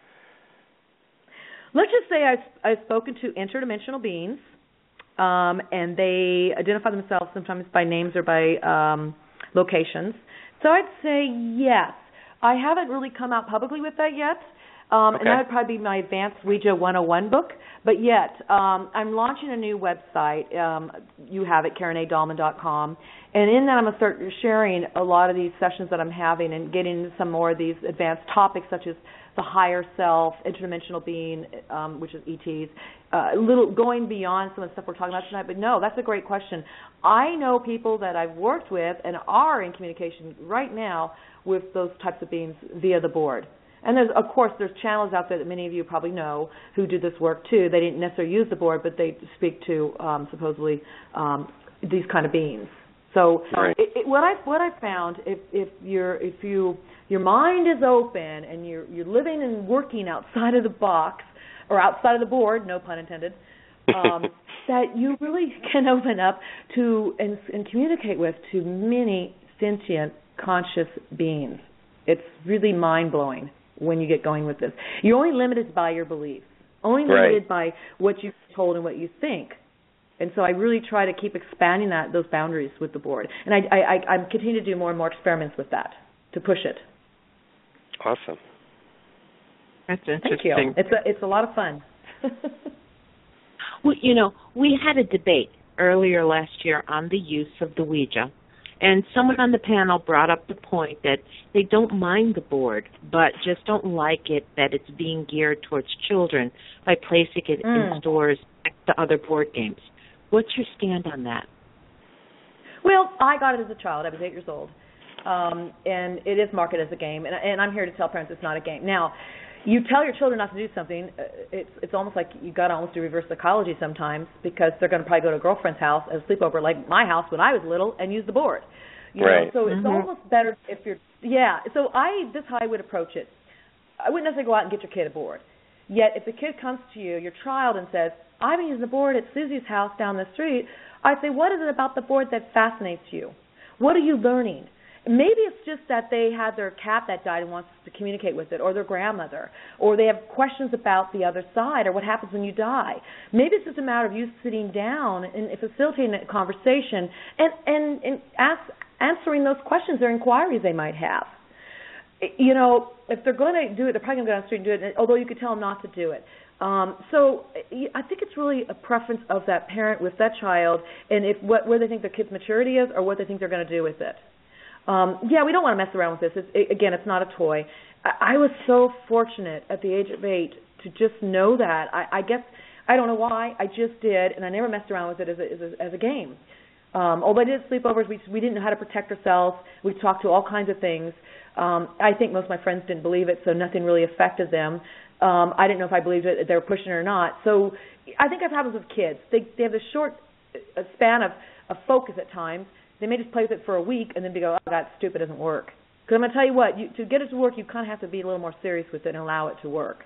Let's just say I've spoken to interdimensional beings, and they identify themselves sometimes by names or by locations. So I'd say yes. I haven't really come out publicly with that yet, and that would probably be my Advanced Ouija 101 book. But yet, I'm launching a new website. You have it, KarenADalman.com. And in that, I'm going to start sharing a lot of these sessions that I'm having and getting into some more of these advanced topics, such as the higher self, interdimensional being, which is ETs, going beyond some of the stuff we're talking about tonight. But no, that's a great question. I know people that I've worked with and are in communication right now with those types of beings via the board. And there's channels out there that many of you probably know who do this work too. They didn't necessarily use the board, but they speak to supposedly these kind of beings. So right. What I found, if your mind is open and you're living and working outside of the box or outside of the board, no pun intended, that you really can open up to and communicate with to many sentient conscious beings. It's really mind blowing when you get going with this. You're only limited by your beliefs. only limited by what you've told and what you think. And so I really try to keep expanding those boundaries with the board. And I continue to do more and more experiments with that to push it. Awesome. That's interesting. Thank you. It's a lot of fun. Well, we had a debate earlier last year on the use of the Ouija, and someone on the panel brought up the point that they don't mind the board, but just don't like it that it's being geared towards children by placing it in stores next to other board games. What's your stand on that? Well, I got it as a child. I was 8 years old, and it is marketed as a game, and I'm here to tell parents it's not a game. Now, you tell your children not to do something, it's almost like you got to almost do reverse psychology sometimes, because they're going to probably go to a girlfriend's house as a sleepover, like my house when I was little, and use the board. You know? So it's almost better if you're, So this is how I would approach it. I wouldn't necessarily go out and get your kid a board. Yet if the kid comes to you, your child, and says, I've been using the board at Susie's house down the street, I'd say, what is it about the board that fascinates you? What are you learning? Maybe it's just that they had their cat that died and wants to communicate with it, or their grandmother, or they have questions about the other side, or what happens when you die. Maybe it's just a matter of you sitting down and facilitating a conversation and answering those questions or inquiries they might have. If they're going to do it, they're probably going to go down the street and do it, although you could tell them not to do it. So I think it's really a preference of that parent with that child, and where they think their kid's maturity is, or what they think they're going to do with it. We don't want to mess around with this. It's not a toy. I was so fortunate at the age of 8 to just know that. I guess, I don't know why, I just did, and I never messed around with it as a game. Although I did sleepovers, we didn't know how to protect ourselves. We talked to all kinds of things. I think most of my friends didn't believe it, so nothing really affected them. I didn't know if I believed it, they were pushing it or not. So I think that happens with kids. They have a short span of focus at times. They may just play with it for a week and then go, oh, that's stupid, it doesn't work. Because I'm going to tell you what, to get it to work, you kind of have to be a little more serious with it and allow it to work.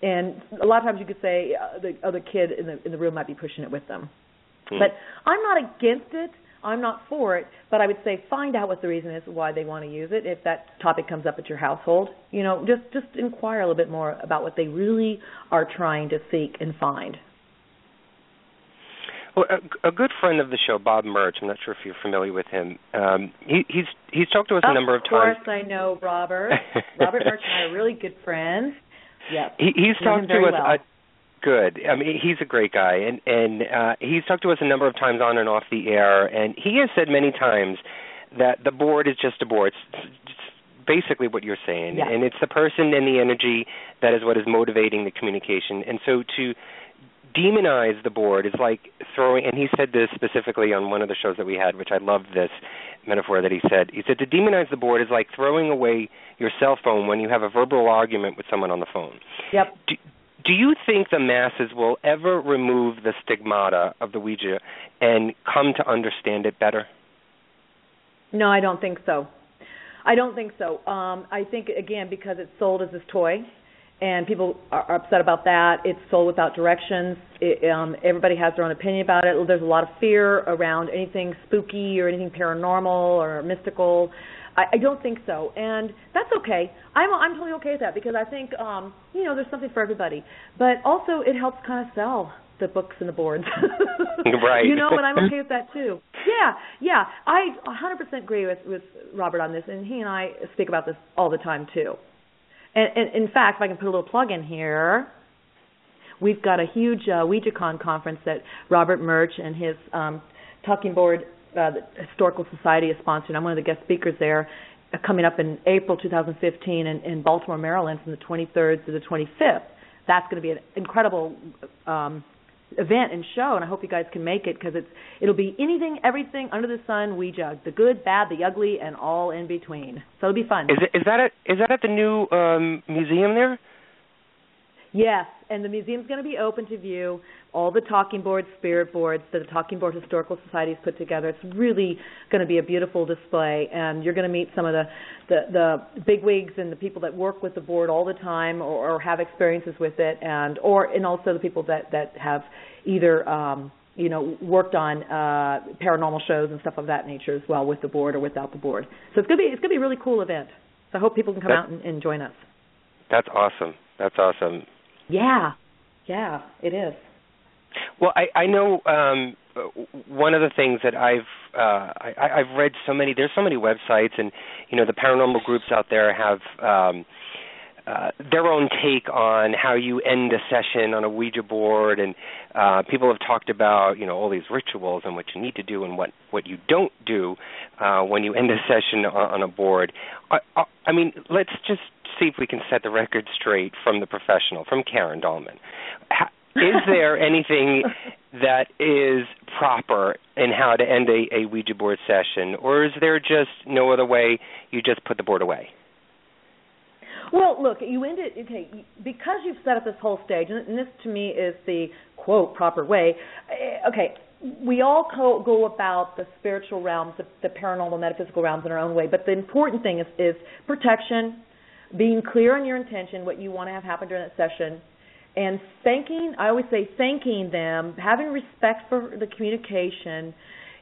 And a lot of times you could say the other kid in the room might be pushing it with them. But I'm not against it. I'm not for it. But I would say find out what the reason is why they want to use it. If that topic comes up at your household, just inquire a little bit more about what they really are trying to seek and find. Well, a good friend of the show, Bob Murch, I'm not sure if you're familiar with him. He's talked to us a number of times. Of course I know Robert. Robert Murch and I are really good friends. Yeah. He's talked to us. Good. I mean, he's a great guy, and he's talked to us a number of times on and off the air, and he has said many times that the board is just a board. It's basically what you're saying, and it's the person and the energy that is what is motivating the communication. And so to demonize the board is like throwing, and he said this specifically on one of the shows that we had, which I loved this metaphor that he said. He said to demonize the board is like throwing away your cell phone when you have a verbal argument with someone on the phone. Yep. Do you think the masses will ever remove the stigmata of the Ouija and come to understand it better? No, I don't think so. I think, again, because it's sold as this toy, and people are upset about that. It's sold without directions. Everybody has their own opinion about it. There's a lot of fear around anything spooky or anything paranormal or mystical. I don't think so, and that's okay. I'm totally okay with that, because I think there's something for everybody. But also, it helps kind of sell the books and the boards. Right. And I'm okay with that too. Yeah. I 100% agree with Robert on this, and he and I speak about this all the time too. And in fact, if I can put a little plug in here, we've got a huge OuijaCon conference that Robert Murch and his Talking Board the Historical Society is sponsoring. I'm one of the guest speakers there, coming up in April 2015 in Baltimore, Maryland, from the 23rd to the 25th. That's going to be an incredible event and show, and I hope you guys can make it, because it'll be anything, everything under the sun Ouija, the good, bad, the ugly, and all in between. So it'll be fun. Is that at the new museum there? Yes, and the museum's going to be open to view. All the talking boards, spirit boards that the Talking Board Historical Society has put together. It's really going to be a beautiful display, and you're going to meet some of the bigwigs and the people that work with the board all the time, or have experiences with it, and also the people that have either worked on paranormal shows and stuff of that nature as well, with the board or without the board. So it's going to be a really cool event. So I hope people can come out and join us. That's awesome. Yeah. Yeah, it is. Well, I know one of the things that I've read so many. There's so many websites, and the paranormal groups out there have their own take on how you end a session on a Ouija board, and people have talked about all these rituals and what you need to do and what you don't do when you end a session on a board. I mean, let's just see if we can set the record straight from the professional, from Karen Dahlman. Is there anything that is proper in how to end a Ouija board session, or is there just no other way? You just put the board away? Well, look, you end it, okay, because you've set up this whole stage, and this to me is the, quote, proper way. Okay, we all go about the spiritual realms, the paranormal, metaphysical realms in our own way, but the important thing is protection, being clear on your intention, what you want to have happen during that session, and I always say thanking them, having respect for the communication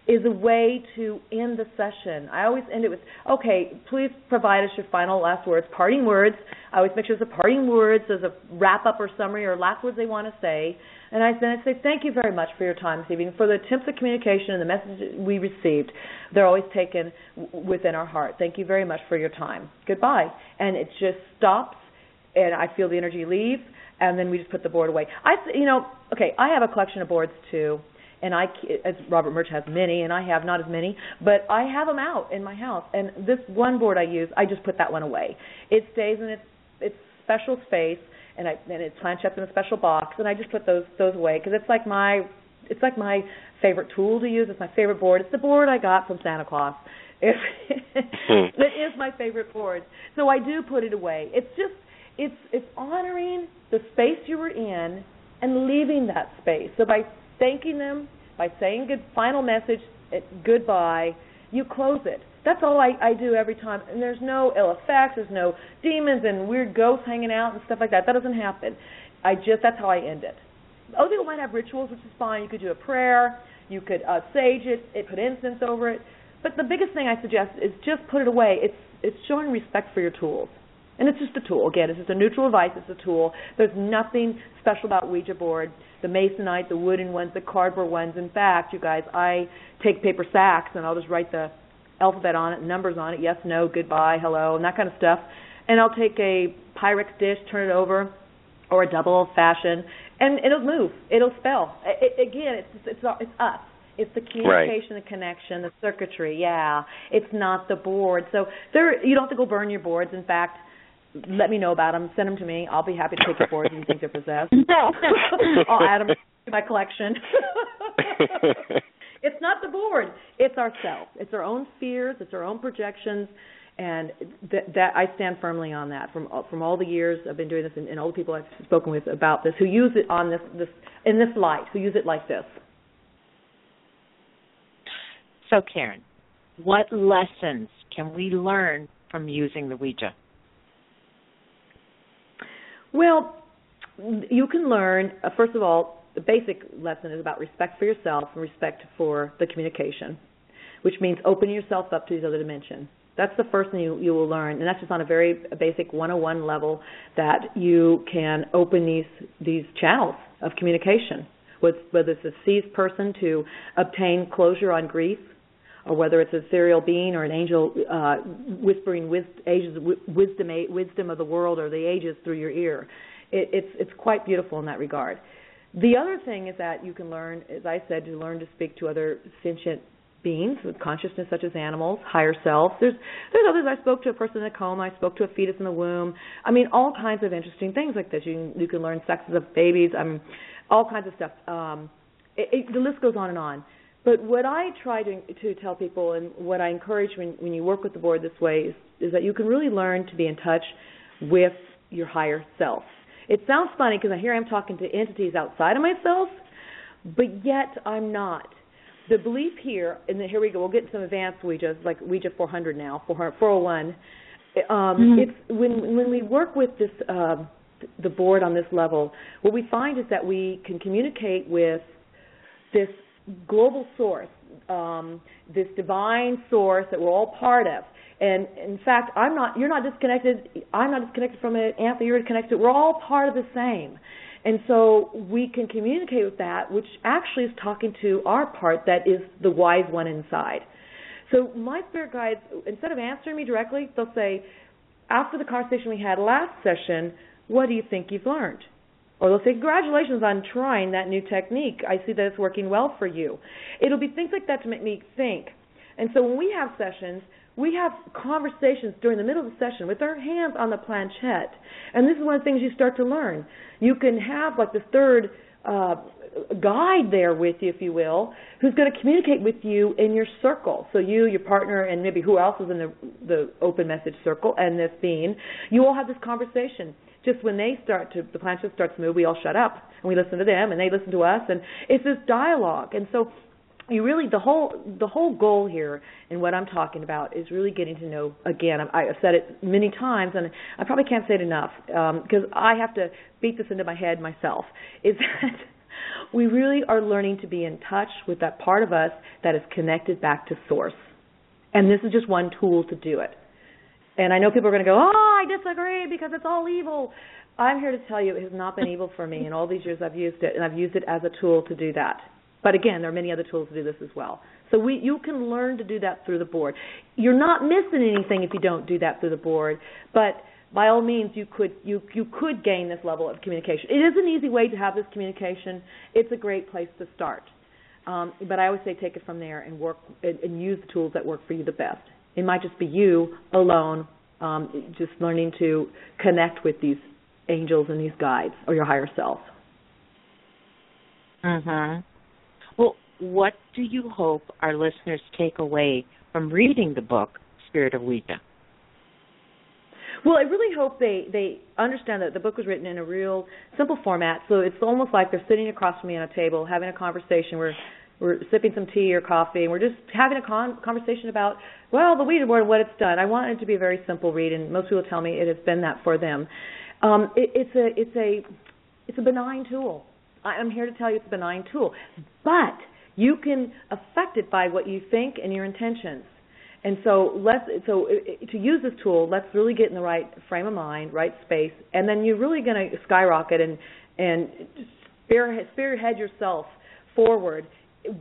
is a way to end the session. I always end it with, okay, please provide us your final last words, parting words. I always make sure there's a parting words, there's a wrap-up or summary or last words they want to say. And I say, thank you very much for your time this evening, for the attempts of communication and the message we received. They're always taken within our heart. Thank you very much for your time. Goodbye. And it just stops, and I feel the energy leave, and then we just put the board away. I have a collection of boards, too. And as Robert Murch has many, and I have not as many, but I have them out in my house. And this one board I use, I just put that one away. It stays in its special space, and it's clanched up in a special box, and I just put those away because it's like my favorite tool to use. It's my favorite board. It's the board I got from Santa Claus. It is my favorite board, so I do put it away. It's honoring the space you were in and leaving that space. So by thanking them, by saying good final message, goodbye, you close it. That's all I do every time. And there's no ill effects, there's no demons and weird ghosts hanging out and stuff like that. That doesn't happen. That's how I end it. Other people might have rituals, which is fine. You could do a prayer, you could sage it, put incense over it. But the biggest thing I suggest is just put it away. It's showing respect for your tools. And it's just a tool. Again, it's just a neutral device. It's a tool. There's nothing special about Ouija board, the masonite, the wooden ones, the cardboard ones. In fact, you guys, I take paper sacks and I'll just write the alphabet on it, numbers on it, yes, no, goodbye, hello, and that kind of stuff. And I'll take a Pyrex dish, turn it over, or a double old-fashioned, and it'll move. It'll spell. Again, it's us. It's the communication, right. The connection, the circuitry. Yeah, it's not the board. So you don't have to go burn your boards. In fact, let me know about them. Send them to me. I'll be happy to take your boards if you think they're possessed. I'll add them to my collection. It's not the board. It's ourselves. It's our own fears. It's our own projections. And that I stand firmly on that. From all the years I've been doing this, and all the people I've spoken with about this, who use it on this in this light, who use it like this. So, Karen, what lessons can we learn from using the Ouija? Well, you can learn, first of all, the basic lesson is about respect for yourself and respect for the communication, which means opening yourself up to these other dimensions. That's the first thing you will learn, and that's just on a very basic 101 level, that you can open these channels of communication, whether it's a seized person to obtain closure on grief, or whether it's a ethereal being or an angel whispering wisdom of the world or the ages through your ear. It's quite beautiful in that regard. The other thing is that you can learn, as I said, to learn to speak to other sentient beings with consciousness, such as animals, higher self. There's others. I spoke to a person in a coma. I spoke to a fetus in the womb. I mean, all kinds of interesting things like this. You can learn sexes of babies. All kinds of stuff. The list goes on and on. But what I try to tell people, and what I encourage when you work with the board this way, is that you can really learn to be in touch with your higher self. It sounds funny because here I'm talking to entities outside of myself, but yet I'm not. The belief here, and here we go, we'll get some advanced Ouijas, like Ouija 400 now, 401. It's when we work with this the board on this level, what we find is that we can communicate with this global source, this divine source that we're all part of. And in fact, you're not disconnected. I'm not disconnected from it. Anthony, you're connected. We're all part of the same. And so we can communicate with that, which actually is talking to our part that is the wise one inside. So my spirit guides, instead of answering me directly, they'll say, after the conversation we had last session, what do you think you've learned? Or they'll say, congratulations on trying that new technique. I see that it's working well for you. It'll be things like that to make me think. And so when we have sessions, we have conversations during the middle of the session with our hands on the planchette. And this is one of the things you start to learn. You can have like the third guide there with you, if you will, who's going to communicate with you in your circle. So you, your partner, and maybe who else is in the open message circle, and this being, you all have this conversation. Just when they the planchette starts to move, we all shut up, and we listen to them, and they listen to us, and it's this dialogue. And so you really, the whole goal here in what I'm talking about is really getting to know, again, I've said it many times, and I probably can't say it enough, because I have to beat this into my head myself, is that we really are learning to be in touch with that part of us that is connected back to source. And this is just one tool to do it. And I know people are going to go, I disagree because it's all evil. I'm here to tell you it has not been evil for me. In all these years I've used it, and I've used it as a tool to do that. But again, there are many other tools to do this as well. So you can learn to do that through the board. You're not missing anything if you don't do that through the board, but by all means you could gain this level of communication. It is an easy way to have this communication. It's a great place to start. But I always say take it from there and work and use the tools that work for you the best. It might just be you alone, just learning to connect with these angels and these guides or your higher self. Well, what do you hope our listeners take away from reading the book, Spirit of Ouija? Well, I really hope they understand that the book was written in a real simple format, so it's almost like they're sitting across from me on a table having a conversation. We're sipping some tea or coffee, and we're just having a conversation about, the Ouija board and what it's done. I want it to be a very simple read, and most people tell me it has been that for them. It's a benign tool. I'm here to tell you it's a benign tool, but you can affect it by what you think and your intentions. And so to use this tool, let's really get in the right frame of mind, right space, and then you're really going to skyrocket and spearhead yourself forward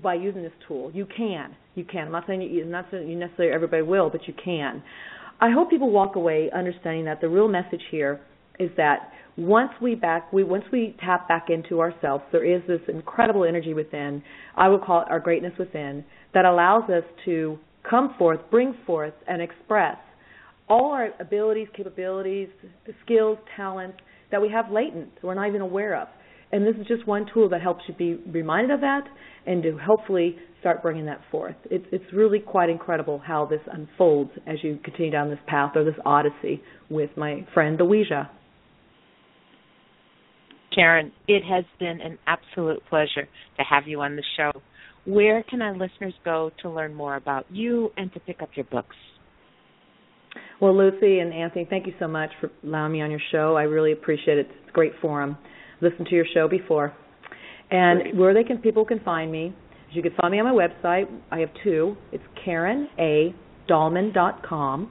by using this tool. You can. I'm not saying you necessarily everybody will, but you can. I hope people walk away understanding that the real message here is that once we tap back into ourselves, there is this incredible energy within, I would call it our greatness within, that allows us to come forth, bring forth, and express all our abilities, capabilities, skills, talents that we have latent, that we're not even aware of. And this is just one tool that helps you be reminded of that and to hopefully start bringing that forth. It's really quite incredible how this unfolds as you continue down this path or this odyssey with my friend, the Ouija. Karen, it has been an absolute pleasure to have you on the show. Where can our listeners go to learn more about you and to pick up your books? Well, Lucy and Anthony, thank you so much for allowing me on your show. I really appreciate it. It's a great forum. Listened to your show before. And where people can find me, is you can find me on my website. I have two. It's KarenADalman.com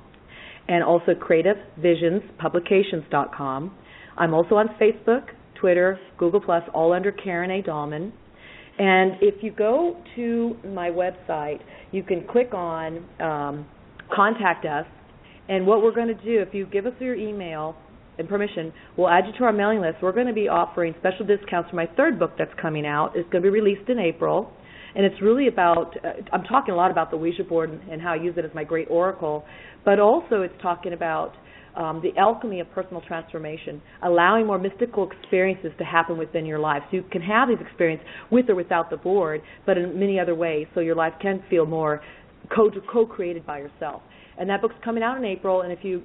and also CreativeVisionsPublications.com. I'm also on Facebook, Twitter, Google+, all under Karen A. Dahlman. And if you go to my website, you can click on Contact Us. And what we're going to do, if you give us your email and permission, we'll add you to our mailing list. We're going to be offering special discounts for my third book that's coming out. It's going to be released in April. And it's really about, I'm talking a lot about the Ouija board and how I use it as my great oracle, but also it's talking about the alchemy of personal transformation, allowing more mystical experiences to happen within your life. So you can have these experiences with or without the board, but in many other ways, so your life can feel more co-created by yourself. And that book's coming out in April, and if you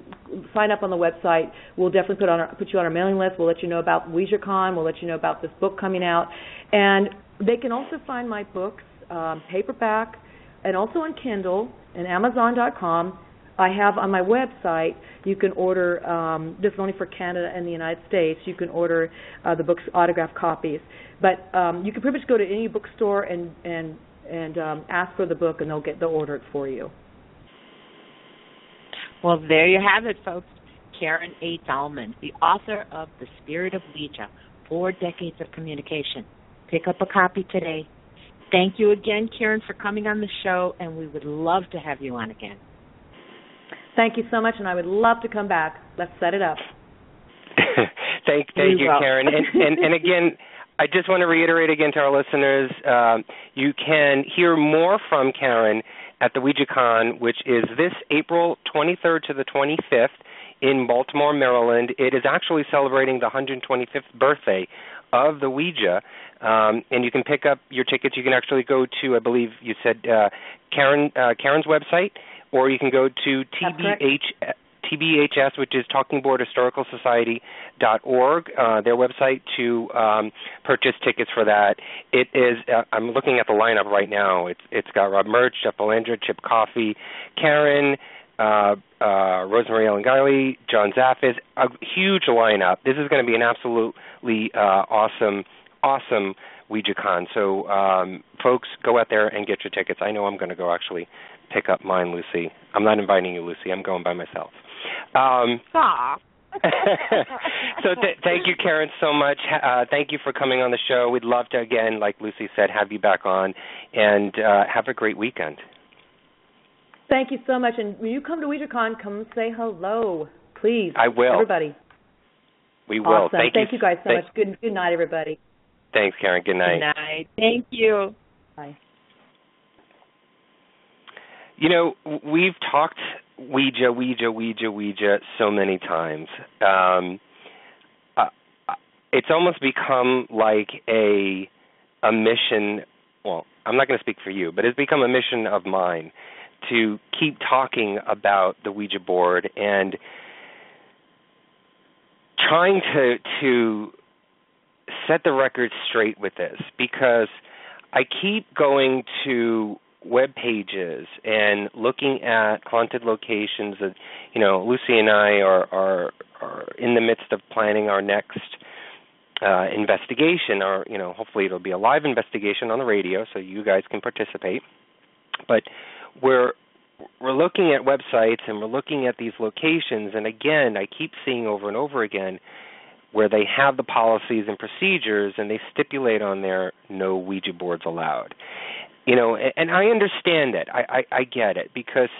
sign up on the website, we'll definitely put you on our mailing list. We'll let you know about WouijaCon. We'll let you know about this book coming out. And they can also find my books, paperback, and also on Kindle and Amazon.com. I have on my website, you can order, this is only for Canada and the United States, you can order the book's autographed copies. But you can pretty much go to any bookstore and ask for the book, and they'll order it for you. Well, there you have it, folks. Karen A. Dahlman, the author of The Spirit of Ouija, 4 decades of communication. Pick up a copy today. Thank you again, Karen, for coming on the show, and we would love to have you on again. Thank you so much, and I would love to come back. Let's set it up. Thank you, Karen. And again, I just want to reiterate again to our listeners, you can hear more from Karen at the OuijaCon, which is this April 23rd to the 25th in Baltimore, Maryland. It is actually celebrating the 125th birthday of the Ouija, and you can pick up your tickets. You can actually go to, I believe you said, Karen's website, or you can go to TBHS, which is TalkingBoardHistoricalSociety.org, their website, to purchase tickets for that. It is. I'm looking at the lineup right now. It's got Rob Murch, Jeff Belandra, Chip Coffey, Karen, Rosemary Ellen Guiley, John Zaffis. A huge lineup. This is going to be an absolutely awesome OuijaCon. So, folks, go out there and get your tickets. I know I'm going to go actually pick up mine, Lucy. I'm not inviting you, Lucy. I'm going by myself. So thank you, Karen, so much. Thank you for coming on the show. We'd love to, again, like Lucy said, have you back on, and have a great weekend. Thank you so much. And when you come to OuijaCon, come say hello, please. I will. Everybody. We will. Awesome. Thank you guys so much. Good night, everybody. Thanks, Karen. Good night. Good night. Thank you. Bye. You know, we've talked Ouija so many times. It's almost become like a mission. Well, I'm not going to speak for you, but it's become a mission of mine to keep talking about the Ouija board and trying to set the record straight with this, because I keep going to web pages and looking at haunted locations that, you know, Lucy and I are in the midst of planning our next investigation, or, you know, hopefully it'll be a live investigation on the radio so you guys can participate. But we're looking at websites and we're looking at these locations, and again, I keep seeing over and over again where they have the policies and procedures and they stipulate on there no Ouija boards allowed. You know, and I understand it. I get it, because,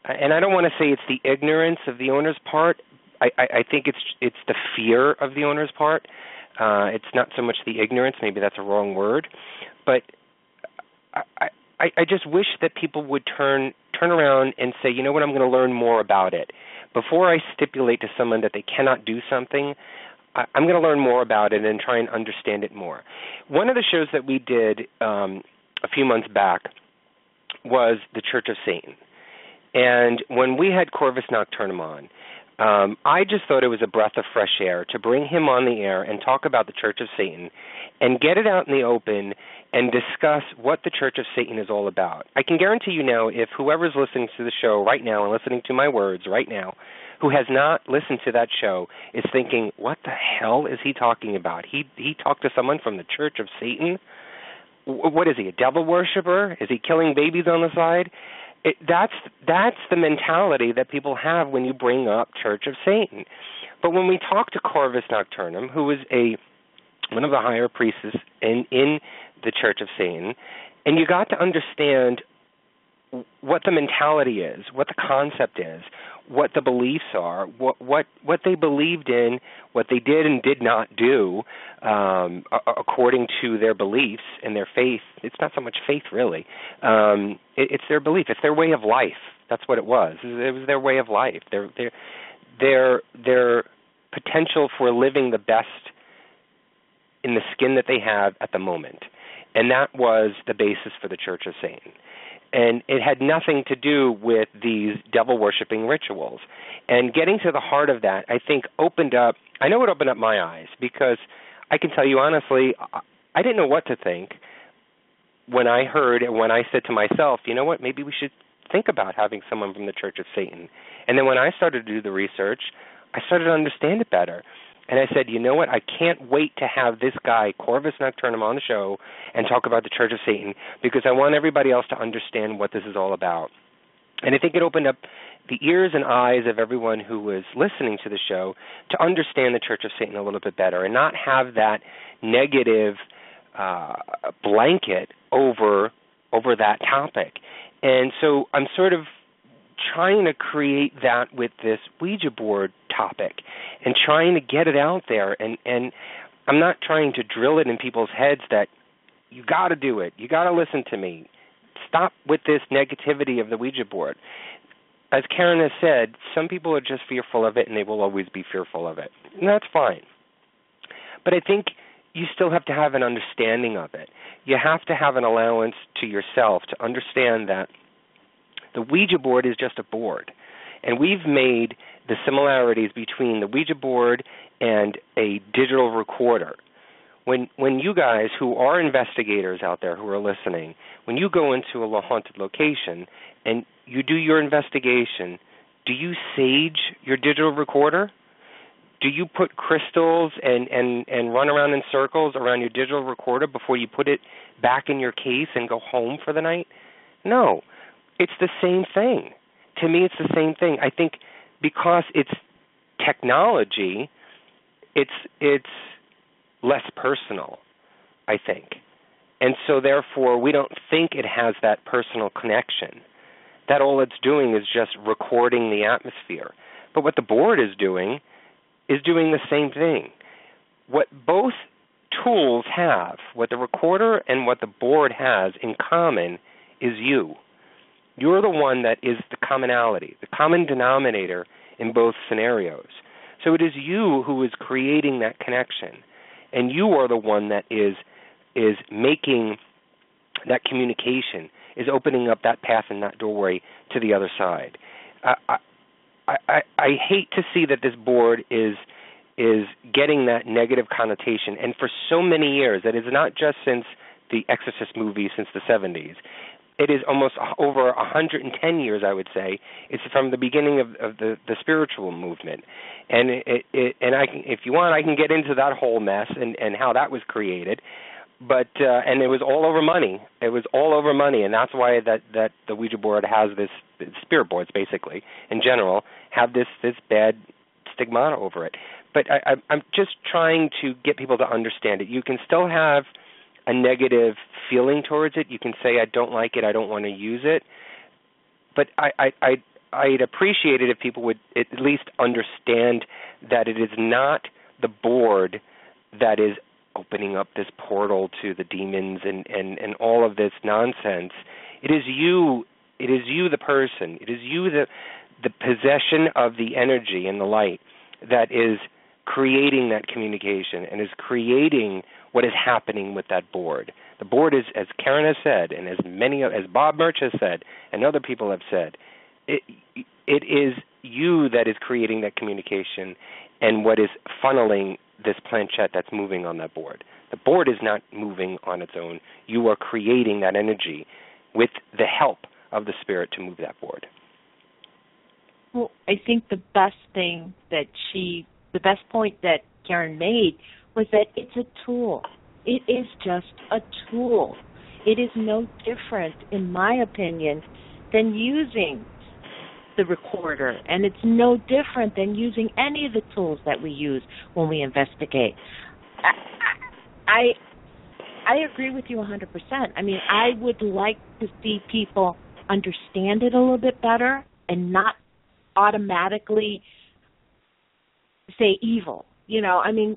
and I don't want to say it's the ignorance of the owner's part. I think it's the fear of the owner's part. It's not so much the ignorance. Maybe that's a wrong word, but I just wish that people would turn around and say, you know what, I'm going to learn more about it. Before I stipulate to someone that they cannot do something, I'm going to learn more about it and try and understand it more. One of the shows that we did a few months back was the Church of Satan. And when we had Corvus Nocturnum on, I just thought it was a breath of fresh air to bring him on the air and talk about the Church of Satan and get it out in the open and discuss what the Church of Satan is all about. I can guarantee you now, if whoever's listening to the show right now and listening to my words right now, who has not listened to that show, is thinking, what the hell is he talking about? He talked to someone from the Church of Satan? What is he, a devil worshiper? Is he killing babies on the side? That's the mentality that people have when you bring up Church of Satan. But when we talk to Corvus Nocturnum, who is one of the higher priests in the Church of Satan, and you got to understand what the mentality is, what the concept is, what the beliefs are, what they believed in, what they did and did not do according to their beliefs and their faith. It's not so much faith, really. It's their belief. It's their way of life. That's what it was. It was their way of life. Their potential for living the best in the skin that they have at the moment. And that was the basis for the Church of Satan. And it had nothing to do with these devil-worshipping rituals. And getting to the heart of that, I think, opened up my eyes, because I can tell you honestly, I didn't know what to think when I heard and when I said to myself, you know what, maybe we should think about having someone from the Church of Satan. And then when I started to do the research, I started to understand it better. And I said, you know what, I can't wait to have this guy, Corvus Nocturnum, on the show and talk about the Church of Satan, because I want everybody else to understand what this is all about. And I think it opened up the ears and eyes of everyone who was listening to the show to understand the Church of Satan a little bit better and not have that negative blanket over that topic. And so I'm sort of trying to create that with this Ouija board topic and trying to get it out there. And I'm not trying to drill it in people's heads that you got to do it. You got to listen to me. Stop with this negativity of the Ouija board. As Karen has said, some people are just fearful of it, and they will always be fearful of it. And that's fine. But I think you still have to have an understanding of it. You have to have an allowance to yourself to understand that the Ouija board is just a board. And we've made the similarities between the Ouija board and a digital recorder. When you guys who are investigators out there who are listening, when you go into a haunted location and you do your investigation, do you sage your digital recorder? Do you put crystals and run around in circles around your digital recorder before you put it back in your case and go home for the night? No. It's the same thing. To me, it's the same thing. I think because it's technology, it's less personal, I think. And so, therefore, we don't think it has that personal connection. That all it's doing is just recording the atmosphere. But what the board is doing the same thing. What both tools have, what the recorder and what the board has in common, is you. You're the one that is the commonality, the common denominator in both scenarios. So it is you who is creating that connection, and you are the one that is making that communication, is opening up that path and that doorway to the other side. I hate to see that this board is getting that negative connotation, and for so many years, that is not just since the Exorcist movie since the 70s. It is almost over 110 years, I would say. It's from the beginning of the spiritual movement. And if you want, I can get into that whole mess and how that was created. But and it was all over money. It was all over money, and that's why that the Ouija board has this, spirit boards basically, in general, have this bad stigma over it. But I'm just trying to get people to understand it. You can still have a negative feeling towards it. You can say, I don't like it, I don't want to use it. But I'd appreciate it if people would at least understand that it is not the board that is opening up this portal to the demons and all of this nonsense. It is you the person. It is you the possession of the energy and the light that is creating that communication and is creating what is happening with that board. The board is, as Karen has said, and as Bob Murch has said, and other people have said, it is you that is creating that communication and what is funneling this planchette that's moving on that board. The board is not moving on its own. You are creating that energy with the help of the spirit to move that board. Well, I think the best point that Karen made was that it's a tool. It is just a tool. It is no different, in my opinion, than using the recorder, and it's no different than using any of the tools that we use when we investigate. I agree with you 100%. I mean, I would like to see people understand it a little bit better and not automatically say evil. You know, I mean,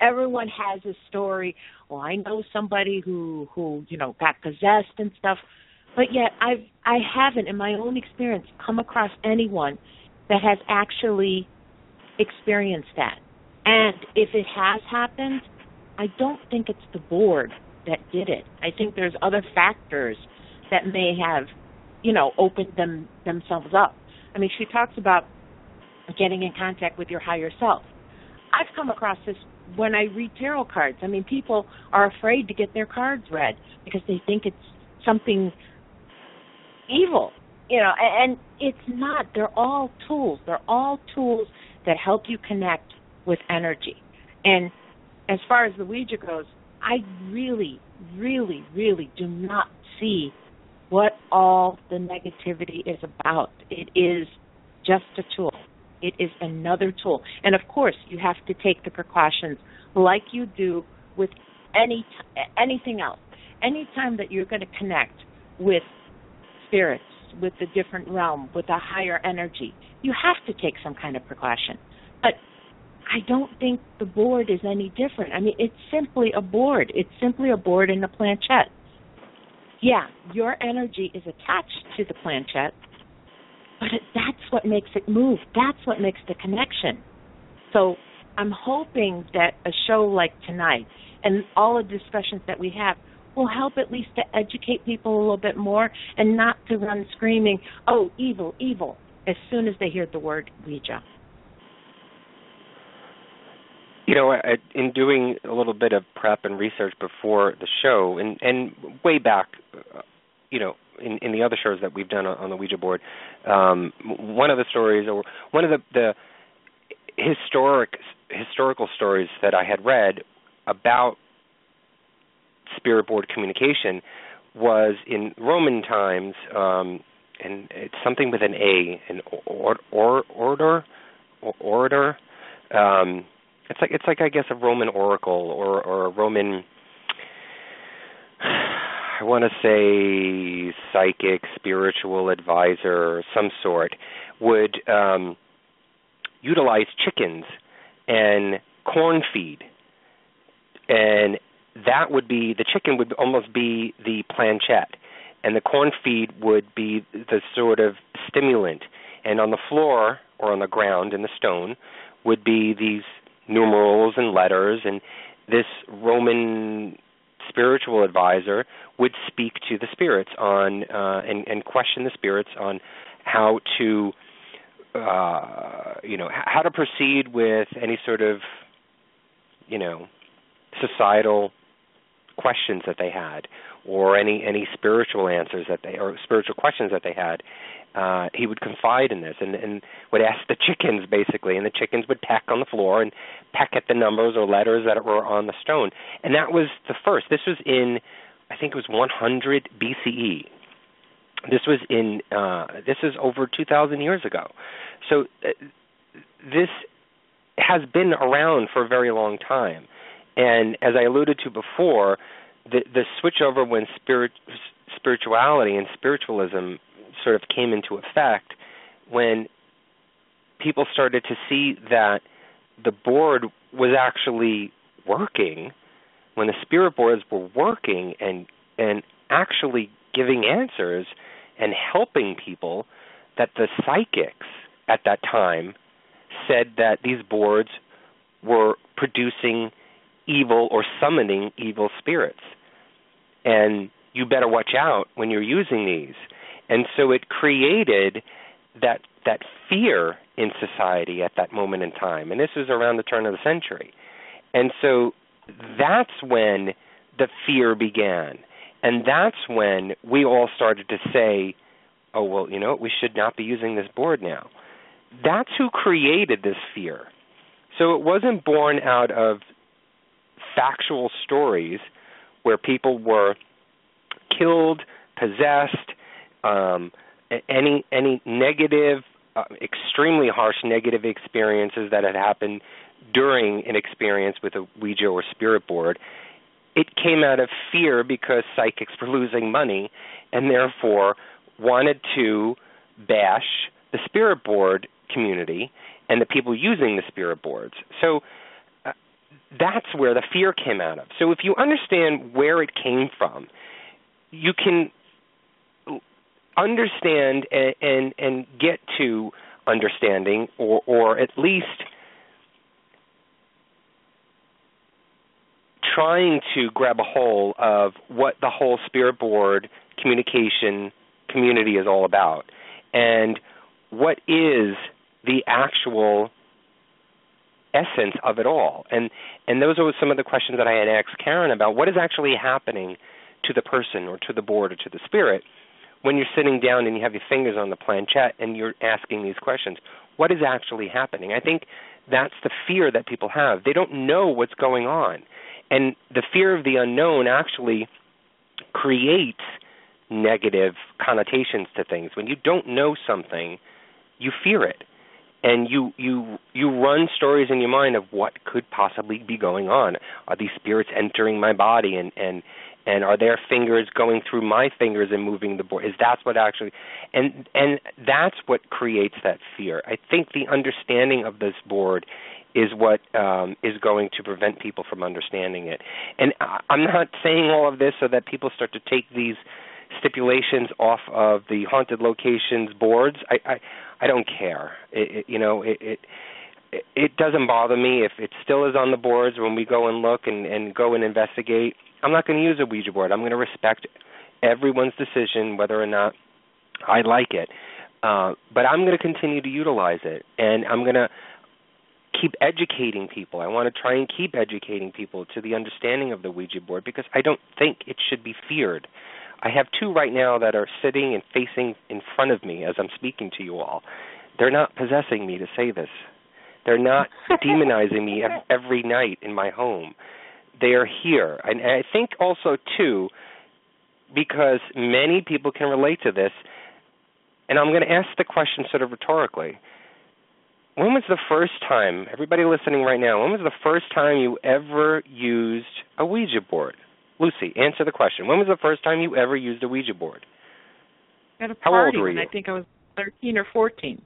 everyone has a story. Well, I know somebody who got possessed and stuff, but yet I haven't, in my own experience, come across anyone that has actually experienced that. And if it has happened, I don't think it's the board that did it. I think there's other factors that may have, opened themselves up. I mean, she talks about getting in contact with your higher self. I've come across this when I read tarot cards. I mean, people are afraid to get their cards read because they think it's something evil, and it's not. They're all tools. They're all tools that help you connect with energy. And as far as the Ouija goes, I really, really, really do not see what all the negativity is about. It is just a tool. It is another tool. And, of course, you have to take the precautions like you do with anything else. Anytime that you're going to connect with spirits, with a different realm, with a higher energy, you have to take some kind of precaution. But I don't think the board is any different. I mean, it's simply a board. It's simply a board and a planchette. Yeah, your energy is attached to the planchette, but that's what makes it move. That's what makes the connection. So I'm hoping that a show like tonight and all the discussions that we have will help at least to educate people a little bit more and not to run screaming, oh, evil, evil, as soon as they hear the word Ouija. You know, in doing a little bit of prep and research before the show, and way back, you know, in the other shows that we've done on the Ouija board, one of the stories, or one of the historical stories that I had read about spirit board communication was in Roman times, and it's something with an A, an orator. It's like I guess a Roman oracle or a Roman, I want to say psychic, spiritual advisor, some sort, would utilize chickens and corn feed, and that would be, the chicken would almost be the planchette, and the corn feed would be the sort of stimulant, and on the floor or on the ground in the stone would be these numerals and letters, and this Roman spiritual advisor would speak to the spirits on and question the spirits on how to how to proceed with any sort of societal questions that they had, or any spiritual answers or spiritual questions that they had. He would confide in this and would ask the chickens, basically, and the chickens would peck on the floor and peck at the numbers or letters that were on the stone. And that was the first. This was in, I think it was 100 BCE. This is over 2,000 years ago. So this has been around for a very long time. And as I alluded to before, the switch over when spirituality and spiritualism sort of came into effect, when people started to see that the board was actually working, when the spirit boards were working and actually giving answers and helping people, that the psychics at that time said that these boards were producing evil or summoning evil spirits. And you better watch out when you're using these. And so it created that fear in society at that moment in time. And this was around the turn of the century. And so that's when the fear began. And that's when we all started to say, oh, well, we should not be using this board now. That's who created this fear. So it wasn't born out of factual stories where people were killed, possessed, any negative, extremely harsh negative experiences that had happened during an experience with a Ouija or spirit board. It came out of fear because psychics were losing money and therefore wanted to bash the spirit board community and the people using the spirit boards. So that's where the fear came out of. So if you understand where it came from, you can understand and get to understanding or at least trying to grab a hold of what the whole spirit board communication community is all about and what is the actual essence of it all. And those are some of the questions that I had asked Karen about what is actually happening to the person or to the board or to the spirit when you're sitting down and you have your fingers on the planchette and you're asking these questions. What is actually happening? I think that's the fear that people have. They don't know what's going on. And the fear of the unknown actually creates negative connotations to things. When you don't know something, you fear it. And you run stories in your mind of what could possibly be going on. Are these spirits entering my body, and are their fingers going through my fingers and moving the board? Is that what actually, and that's what creates that fear. I think the understanding of this board is what is going to prevent people from understanding it. And I'm not saying all of this so that people start to take these stipulations off of the haunted locations boards. I don't care. It doesn't bother me if it still is on the boards when we go and look and go and investigate. I'm not going to use a Ouija board. I'm going to respect everyone's decision whether or not I like it. But I'm going to continue to utilize it, and I'm going to keep educating people. I want to try and keep educating people to the understanding of the Ouija board, because I don't think it should be feared. I have two right now that are sitting and facing in front of me as I'm speaking to you all. They're not possessing me to say this. They're not demonizing me every night in my home. They are here. And I think also, too, because many people can relate to this, and I'm going to ask the question sort of rhetorically. When was the first time, everybody listening right now, when was the first time you ever used a Ouija board? Lucy, answer the question. When was the first time you ever used a Ouija board? At a party. How old were you? I think I was 13 or 14.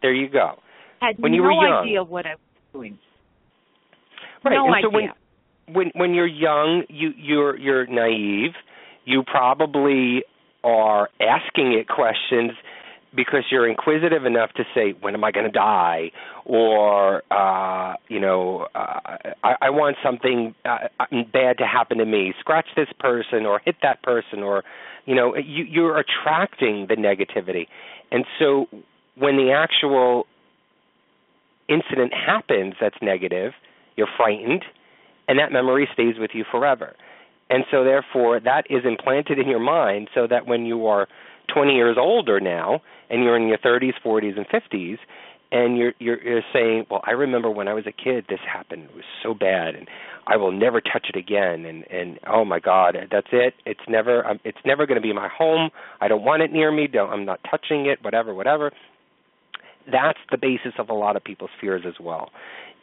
There you go. Had when no you were young. idea what I was doing. Right. No and idea. So when you're young, you're naive. You probably are asking it questions because you're inquisitive enough to say, when am I going to die? Or, I want something bad to happen to me. Scratch this person or hit that person, or, you're attracting the negativity. And so when the actual incident happens that's negative, you're frightened, and that memory stays with you forever. And so, therefore, that is implanted in your mind so that when you are 20 years older now, and you're in your 30s, 40s, and 50s, and you're saying, well, I remember when I was a kid, this happened. It was so bad, and I will never touch it again. And oh my God, that's it. It's never going to be in my home. I don't want it near me. I'm not touching it. Whatever. That's the basis of a lot of people's fears as well.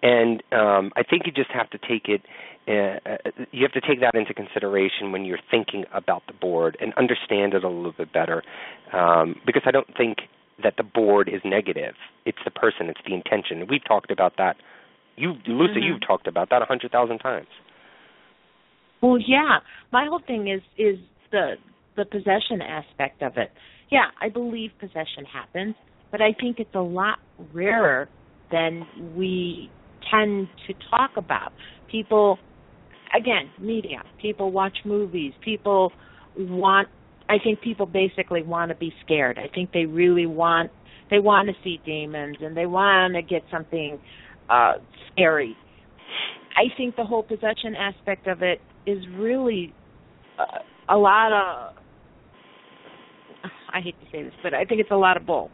And I think you just have to take it. You have to take that into consideration when you're thinking about the board and understand it a little bit better, because I don't think that the board is negative. It's the person. It's the intention. We've talked about that. Lucy, you've talked about that 100,000 times. Well, yeah. My whole thing is the possession aspect of it. Yeah, I believe possession happens, but I think it's a lot rarer than we tend to talk about. People, again, media, people watch movies, I think people basically want to be scared. I think they really want to see demons, and they want to get something scary. I think the whole possession aspect of it is really a lot of, I hate to say this, but I think it's a lot of bull.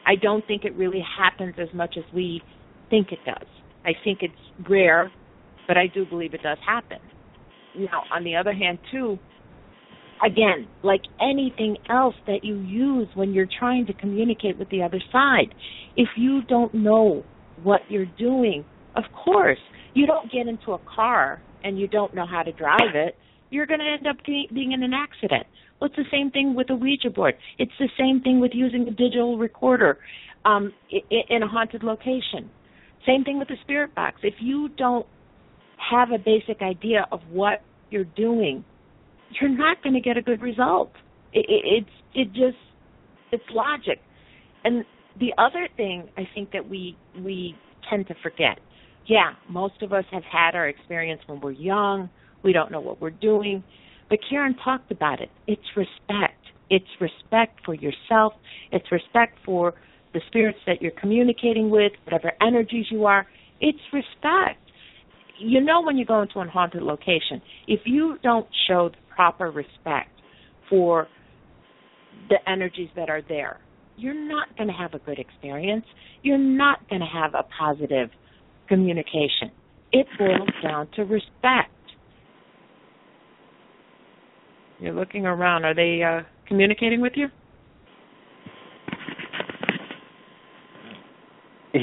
I don't think it really happens as much as we think it does. I think it's rare, but I do believe it does happen. Now, on the other hand, too, again, like anything else that you use when you're trying to communicate with the other side, if you don't know what you're doing, of course, you don't get into a car and you don't know how to drive it, you're going to end up being in an accident. Well, it's the same thing with a Ouija board. It's the same thing with using a digital recorder in a haunted location. Same thing with the spirit box. If you don't have a basic idea of what you're doing, you're not going to get a good result. It's logic. And the other thing I think that we tend to forget, most of us have had our experience when we're young. We don't know what we're doing. But Karen talked about it. It's respect. It's respect for yourself. It's respect for the spirits that you're communicating with, whatever energies you are. It's respect. You know, when you go into a haunted location, if you don't show the proper respect for the energies that are there, you're not going to have a good experience. You're not going to have a positive communication. It boils down to respect. You're looking around. Are they communicating with you?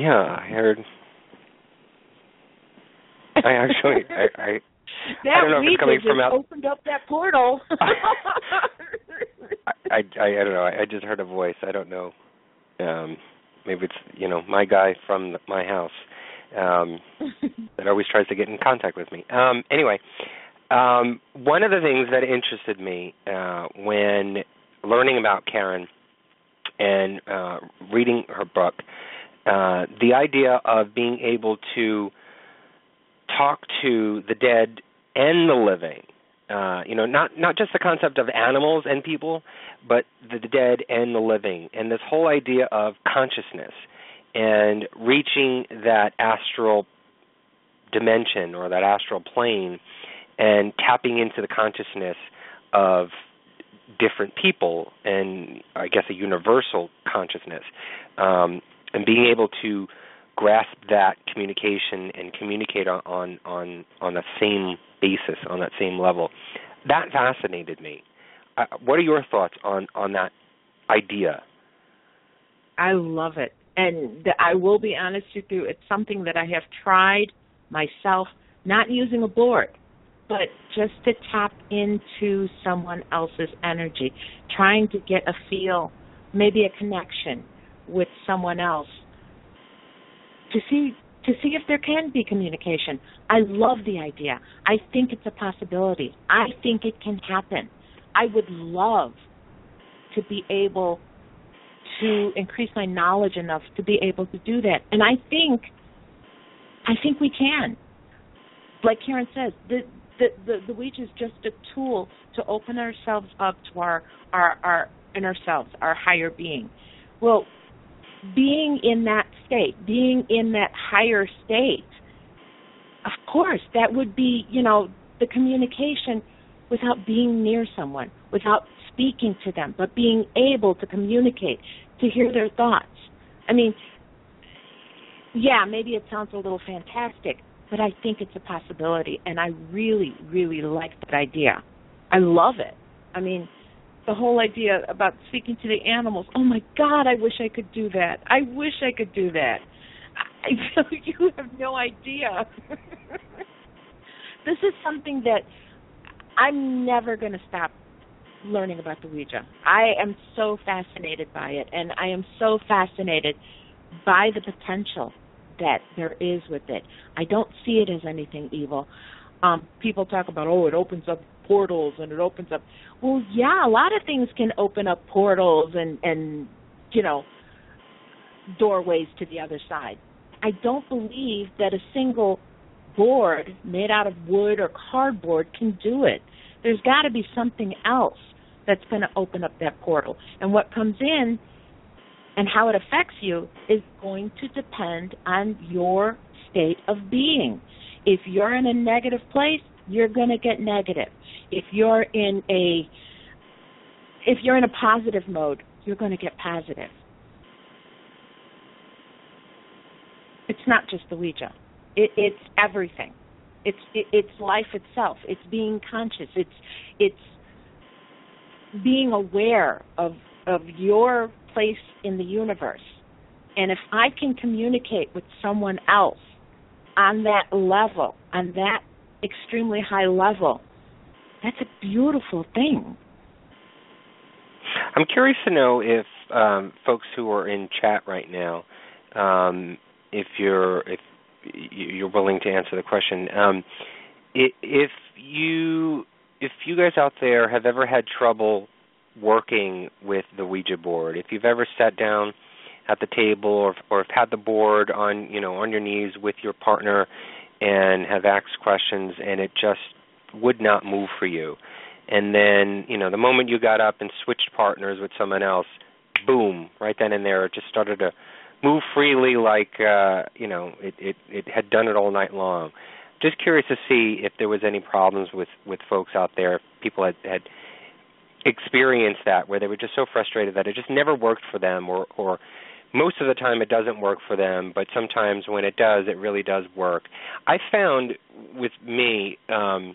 Yeah, I heard. I actually, I don't know if it's coming from out. Opened up that portal. I don't know. I just heard a voice. I don't know. Maybe it's my guy from my house that always tries to get in contact with me. Anyway, one of the things that interested me when learning about Karen and reading her book, the idea of being able to talk to the dead and the living. Not just the concept of animals and people, but the dead and the living, and this whole idea of consciousness and reaching that astral dimension or that astral plane and tapping into the consciousness of different people and I guess a universal consciousness, and being able to grasp that communication and communicate on the same basis, on that same level. That fascinated me. What are your thoughts on that idea? I love it. And I will be honest with you, it's something that I have tried myself, not using a board, but just to tap into someone else's energy, trying to get a feel, maybe a connection with someone else to see if there can be communication. I love the idea. I think it's a possibility. I think it can happen. I would love to be able to increase my knowledge enough to be able to do that. And I think we can. Like Karen says, the Ouija is just a tool to open ourselves up to our inner selves, our higher being. Well, being in that state, being in that higher state, of course, that would be, the communication without being near someone, without speaking to them, but being able to communicate, to hear their thoughts. I mean, yeah, maybe it sounds a little fantastic, but I think it's a possibility, and I really, really like that idea. I love it. I mean, the whole idea about speaking to the animals, oh, my God, I wish I could do that. I wish I could do that. You have no idea. This is something that I'm never going to stop learning about the Ouija. I am so fascinated by it, and I am so fascinated by the potential that there is with it. I don't see it as anything evil. People talk about, it opens up portals and it opens up. Well, yeah, a lot of things can open up portals and doorways to the other side. I don't believe that a single board made out of wood or cardboard can do it. There's got to be something else that's going to open up that portal. And what comes in and how it affects you is going to depend on your state of being. If you're in a negative place, you're going to get negative. If you're in a positive mode, you're going to get positive. It's not just the Ouija. It's everything. It's life itself. It's being conscious. It's being aware of your place in the universe. And if I can communicate with someone else on that level, on that extremely high level, that's a beautiful thing. I'm curious to know if folks who are in chat right now, if you're willing to answer the question, if you guys out there have ever had trouble working with the Ouija board, if you've ever sat down at the table or have had the board on your knees with your partner and have asked questions and it just would not move for you, and then the moment you got up and switched partners with someone else, boom, right then and there it just started to move freely like it had done it all night long. Just curious to see if there was any problems with folks out there, if people had experienced that, where they were just so frustrated that it just never worked for them, or most of the time it doesn't work for them, but sometimes when it does, it really does work. I found with me, and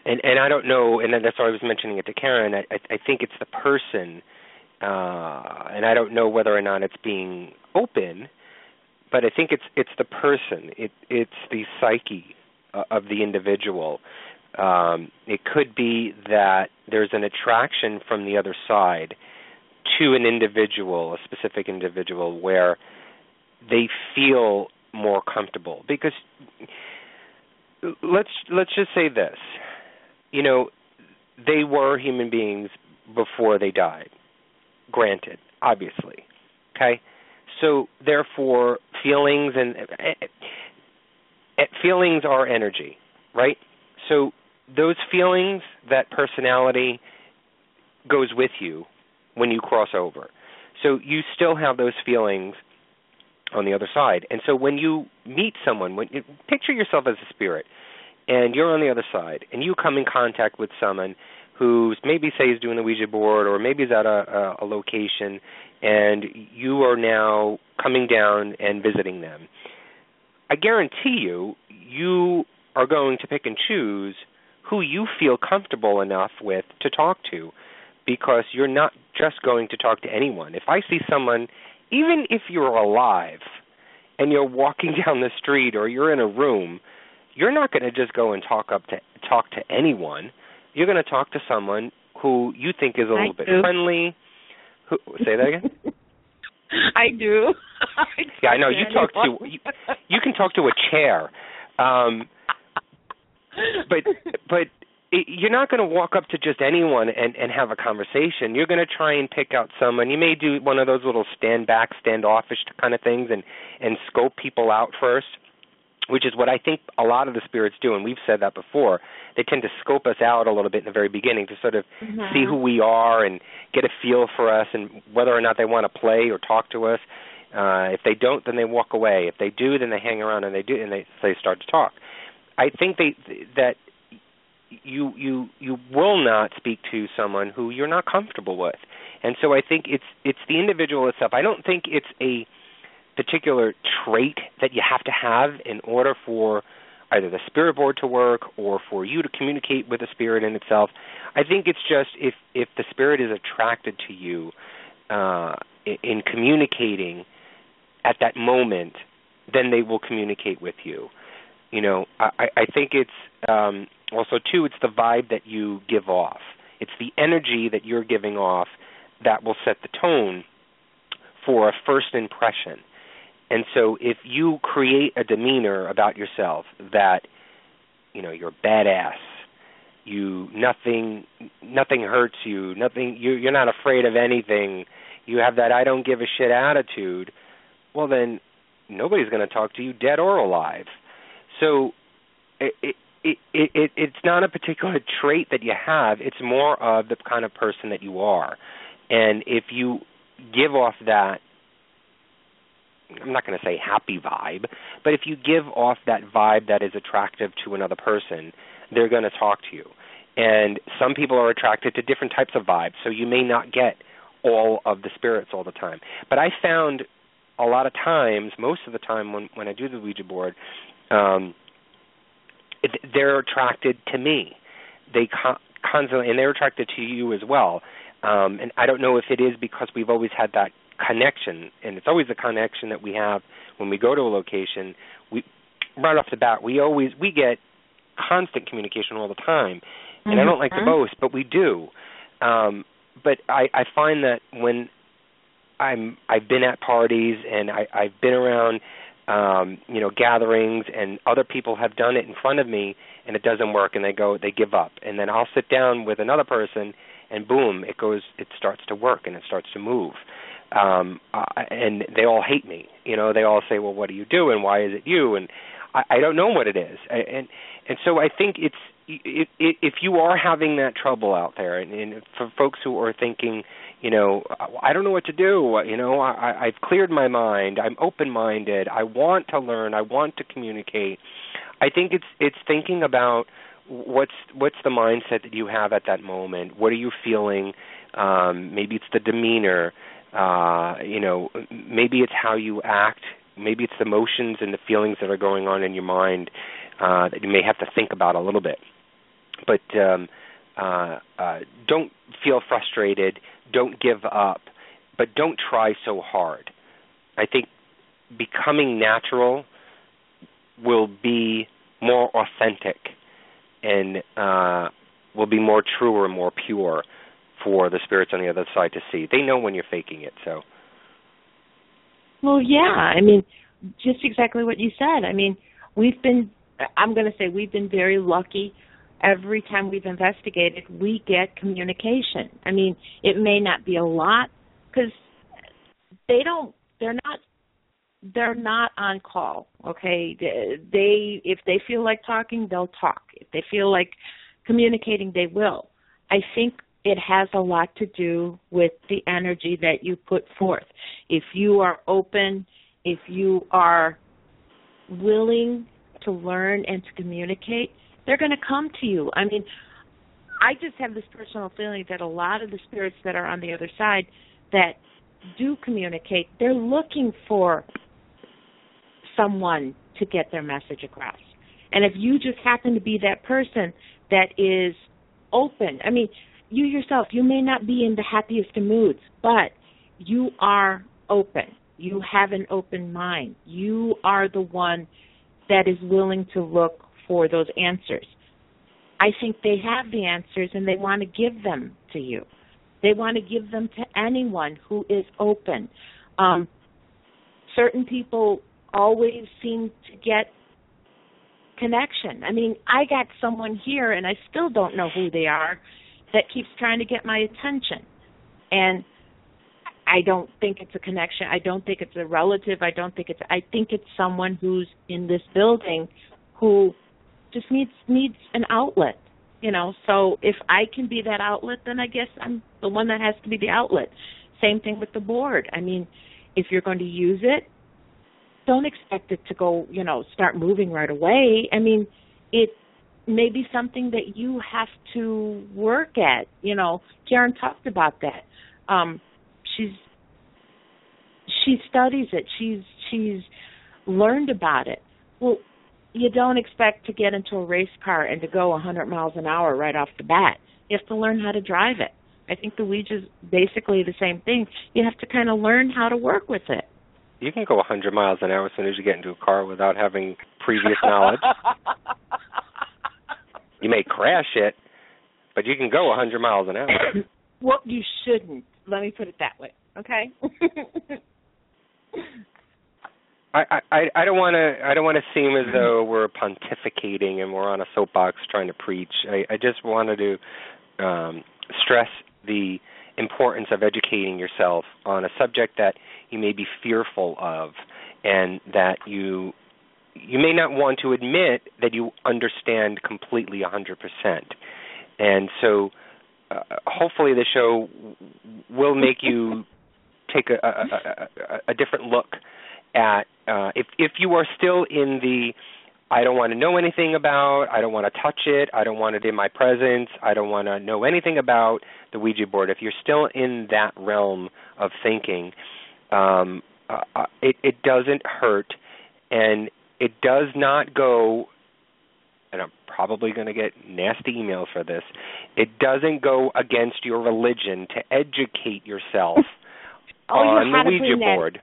I don't know, and that's why I was mentioning it to Karen, I think it's the person, and I don't know whether or not it's being open, but I think it's the person. It's the psyche of the individual. It could be that there's an attraction from the other side to an individual, a specific individual, where they feel more comfortable. Because let's just say this, they were human beings before they died. Granted, obviously. Okay? So therefore, feelings are energy, right? So those feelings, that personality goes with you when you cross over. So you still have those feelings on the other side. And so when you meet someone, picture yourself as a spirit, and you're on the other side, and you come in contact with someone who's maybe, say, is doing the Ouija board, or maybe is at a location, and you are now coming down and visiting them. I guarantee you are going to pick and choose who you feel comfortable enough with to talk to, because you're not just going to talk to anyone. If I see someone, even if you're alive and you're walking down the street or you're in a room, you're not going to just go and talk to anyone. You're going to talk to someone who you think is a little bit friendly. Say that again? I do. Yeah, I know. You can talk to a chair. But you're not going to walk up to just anyone and have a conversation. You're going to try and pick out someone. You may do one of those little stand back, standoffish kind of things and scope people out first, which is what I think a lot of the spirits do, and we've said that before. They tend to scope us out a little bit in the very beginning to sort of see who we are and get a feel for us and whether or not they want to play or talk to us. If they don't, then they walk away. If they do, then they hang around and they start to talk. I think that you will not speak to someone who you're not comfortable with. And so I think it's the individual itself. I don't think it's a particular trait that you have to have in order for either the spirit board to work or for you to communicate with the spirit in itself. I think it's just if the spirit is attracted to you in communicating at that moment, then they will communicate with you. I think it's also, too, it's the vibe that you give off. It's the energy that you're giving off that will set the tone for a first impression. And so if you create a demeanor about yourself that, you're badass, nothing hurts you, you're not afraid of anything, you have that I don't give a shit attitude, well then nobody's going to talk to you, dead or alive. So it's not a particular trait that you have. It's more of the kind of person that you are. And if you give off that, I'm not going to say happy vibe, but if you give off that vibe that is attractive to another person, they're going to talk to you. And some people are attracted to different types of vibes, so you may not get all of the spirits all the time. But I found a lot of times, most of the time when I do the Ouija board, they're attracted to me. They constantly, and they're attracted to you as well. And I don't know if it is because we've always had that connection, and it's always the connection that we have when we go to a location. We right off the bat, we get constant communication all the time. And I don't like to boast, but we do. But I find that when I've been at parties and I've been around gatherings, and other people have done it in front of me and it doesn't work, and they give up. And then I'll sit down with another person and boom, it starts to work and it starts to move. And they all hate me. They all say, well, what do you do and why is it you? And I don't know what it is. And so I think if you are having that trouble out there, and for folks who are thinking, I don't know what to do, I've cleared my mind, I'm open-minded, I want to learn, I want to communicate, I think it's thinking about what's the mindset that you have at that moment. What are you feeling? Maybe it's the demeanor. Maybe it's how you act. Maybe it's the emotions and the feelings that are going on in your mind that you may have to think about a little bit. But don't feel frustrated. Don't give up. But don't try so hard. I think becoming natural will be more authentic and will be more true or more pure for the spirits on the other side to see. They know when you're faking it, so. Well, yeah, I mean, just exactly what you said. I mean, we've been very lucky. Every time we've investigated, we get communication. I mean, it may not be a lot because they're not on call, okay? If they feel like talking, they'll talk. If they feel like communicating, they will. I think it has a lot to do with the energy that you put forth. If you are open, if you are willing to learn and to communicate, they're going to come to you. I mean, I just have this personal feeling that a lot of the spirits that are on the other side that do communicate, they're looking for someone to get their message across. And if you just happen to be that person that is open, I mean, you yourself, you may not be in the happiest of moods, but you are open. You have an open mind. You are the one that is willing to look for those answers. I think they have the answers and they want to give them to you. They want to give them to anyone who is open. Certain people always seem to get connection. I mean, I got someone here and I still don't know who they are that keeps trying to get my attention. And I don't think it's a connection. I don't think it's a relative. I think it's someone who's in this building who just needs an outlet, you know. So if I can be that outlet, then I guess I'm the one that has to be the outlet. Same thing with the board. I mean, if you're going to use it, don't expect it to go, you know, start moving right away. I mean, it may be something that you have to work at. You know, Karen talked about that. She studies it. She's learned about it. Well, you don't expect to get into a race car and to go 100 miles an hour right off the bat. You have to learn how to drive it. I think the Ouija's basically the same thing. You have to kind of learn how to work with it. You can go 100 miles an hour as soon as you get into a car without having previous knowledge. You may crash it, but you can go 100 miles an hour. Well, you shouldn't. Let me put it that way, okay? I don't want to seem as though we're pontificating and we're on a soapbox trying to preach. I just wanted to stress the importance of educating yourself on a subject that you may be fearful of and that you may not want to admit that you understand completely 100%. And so hopefully the show will make you take a different look at if you are still in the I don't want to know anything about, I don't want to touch it, I don't want it in my presence, I don't want to know anything about the Ouija board. If you're still in that realm of thinking, it doesn't hurt, and it does not go, and I'm probably going to get nasty emails for this, it doesn't go against your religion to educate yourself on the Ouija board.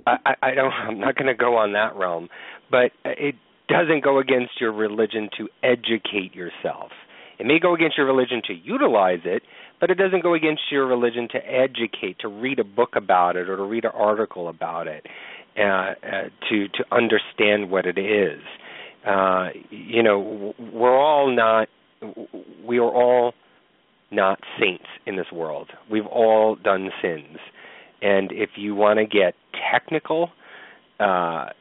I'm not going to go on that realm, but it doesn't go against your religion to educate yourself. It may go against your religion to utilize it, but it doesn't go against your religion to educate, to read a book about it or to read an article about it, to understand what it is. You know, we are all not saints in this world. We've all done sins. And if you want to get technical,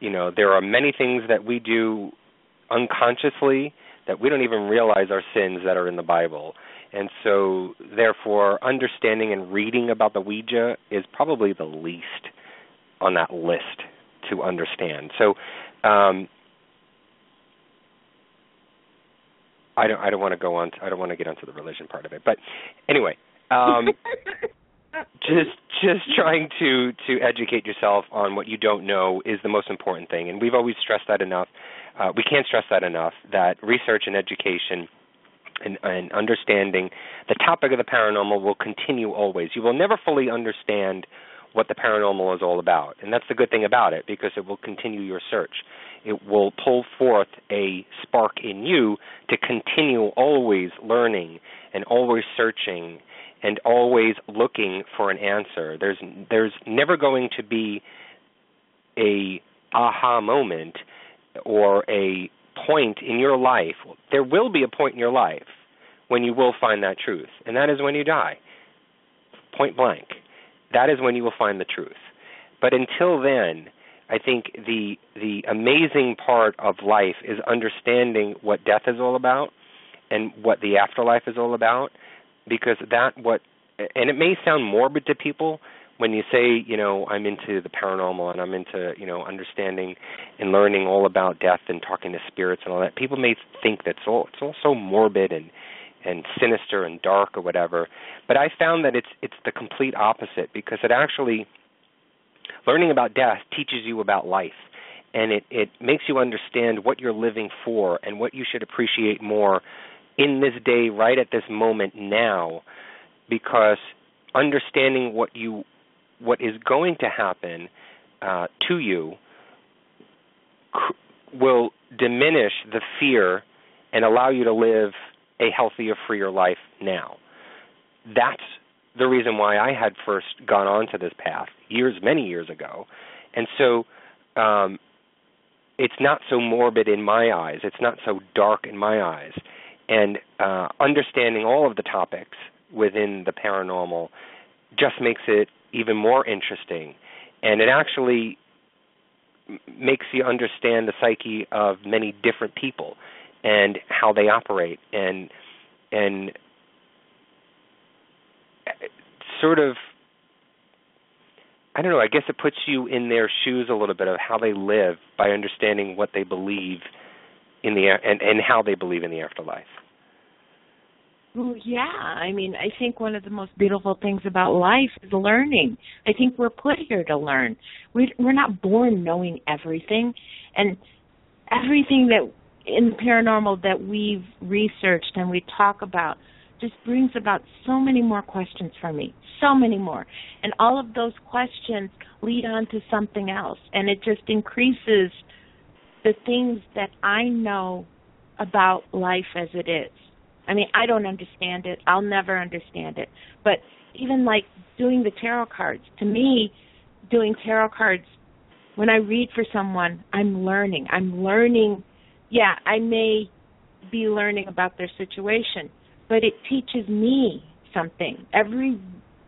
you know, there are many things that we do unconsciously that we don't even realize are sins that are in the Bible. And so, therefore, understanding and reading about the Ouija is probably the least on that list to understand. So, I don't want to go on. I don't want to get onto the religion part of it. But anyway, just trying to educate yourself on what you don't know is the most important thing. And we've always stressed that enough. We can't stress that enough, that research and education and understanding the topic of the paranormal will continue always. You will never fully understand what the paranormal is all about. And that's the good thing about it, because it will continue your search. It will pull forth a spark in you to continue always learning and always searching and always looking for an answer. There's never going to be a aha moment or a point in your life. There will be a point in your life when you will find that truth, and that is when you die. Point blank. That is when you will find the truth. But until then, I think the amazing part of life is understanding what death is all about and what the afterlife is all about, because and it may sound morbid to people when you say, I'm into the paranormal and I'm into, understanding and learning all about death and talking to spirits and all that. People may think it's all so morbid and sinister and dark or whatever, but I found that it's the complete opposite, because it actually, learning about death teaches you about life, and it makes you understand what you're living for and what you should appreciate more in this day, right at this moment now, because understanding what is going to happen to you will diminish the fear and allow you to live a healthier, freer life now. That's the reason why I had first gone onto this path many years ago. And so it's not so morbid in my eyes. It's not so dark in my eyes. And understanding all of the topics within the paranormal just makes it even more interesting. And it actually makes you understand the psyche of many different people and how they operate, and sort of, I don't know, I guess it puts you in their shoes a little bit of how they live by understanding what they believe in and how they believe in the afterlife. Well, yeah. I mean, I think one of the most beautiful things about life is learning. I think we're put here to learn. We're not born knowing everything, and everything that in the paranormal that we've researched and we talk about just brings about so many more questions for me, so many more. And all of those questions lead on to something else, and it just increases the things that I know about life as it is. I mean, I don't understand it. I'll never understand it. But even like doing the tarot cards, to me, doing tarot cards, when I read for someone, I'm learning. Yeah, I may be learning about their situation, but it teaches me something. Every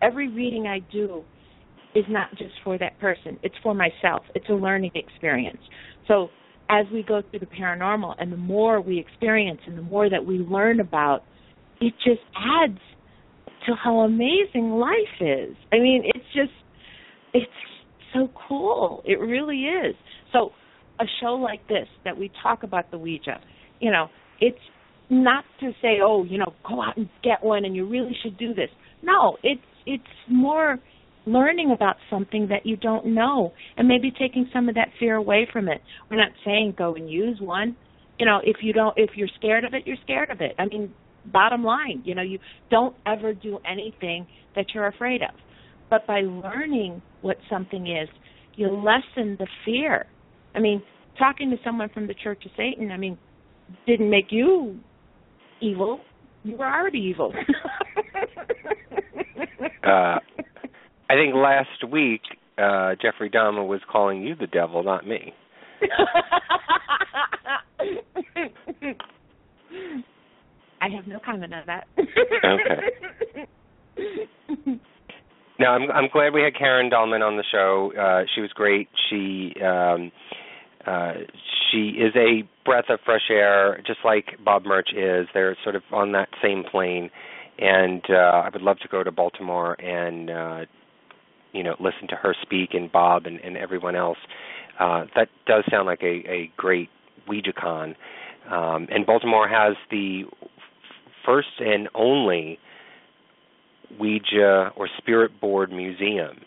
reading I do is not just for that person. It's for myself. It's a learning experience. So as we go through the paranormal and the more we experience and the more that we learn about, it just adds to how amazing life is. I mean, it's so cool. It really is. So a show like this that we talk about the Ouija, it's not to say, go out and get one and you really should do this. No, it's more learning about something that you don't know and maybe taking some of that fear away from it. We're not saying go and use one. If you're scared of it, you're scared of it. I mean, bottom line, you don't ever do anything that you're afraid of. But by learning what something is, you lessen the fear. I mean, talking to someone from the Church of Satan, didn't make you evil. You were already evil. I think last week, Jeffrey Dahlman was calling you the devil, not me. I have no comment on that. Okay. Now, I'm glad we had Karen Dalman on the show. She was great. She is a breath of fresh air, just like Bob Murch is. They're sort of on that same plane. And I would love to go to Baltimore and, listen to her speak, and Bob and everyone else. That does sound like a great OuijaCon. And Baltimore has the first and only Ouija or Spirit Board Museum,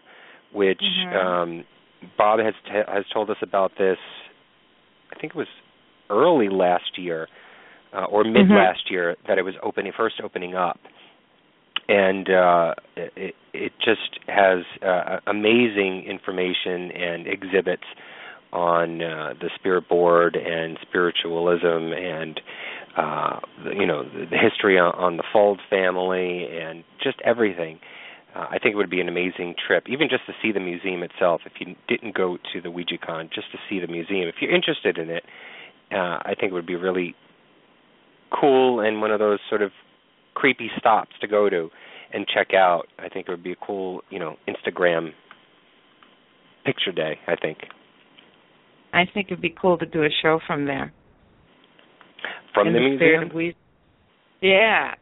which Bob has told us about this, I think it was early last year or mid last year that it was first opening up. and it just has amazing information and exhibits on the spirit board and spiritualism and the history on the Fold family and just everything. I think it would be an amazing trip, even just to see the museum itself. If you didn't go to the WouijaCon, just to see the museum. If you're interested in it, I think it would be really cool and one of those sort of creepy stops to go to and check out. I think it would be a cool, Instagram picture day, I think. I think it'd be cool to do a show from there. From the museum? Yeah,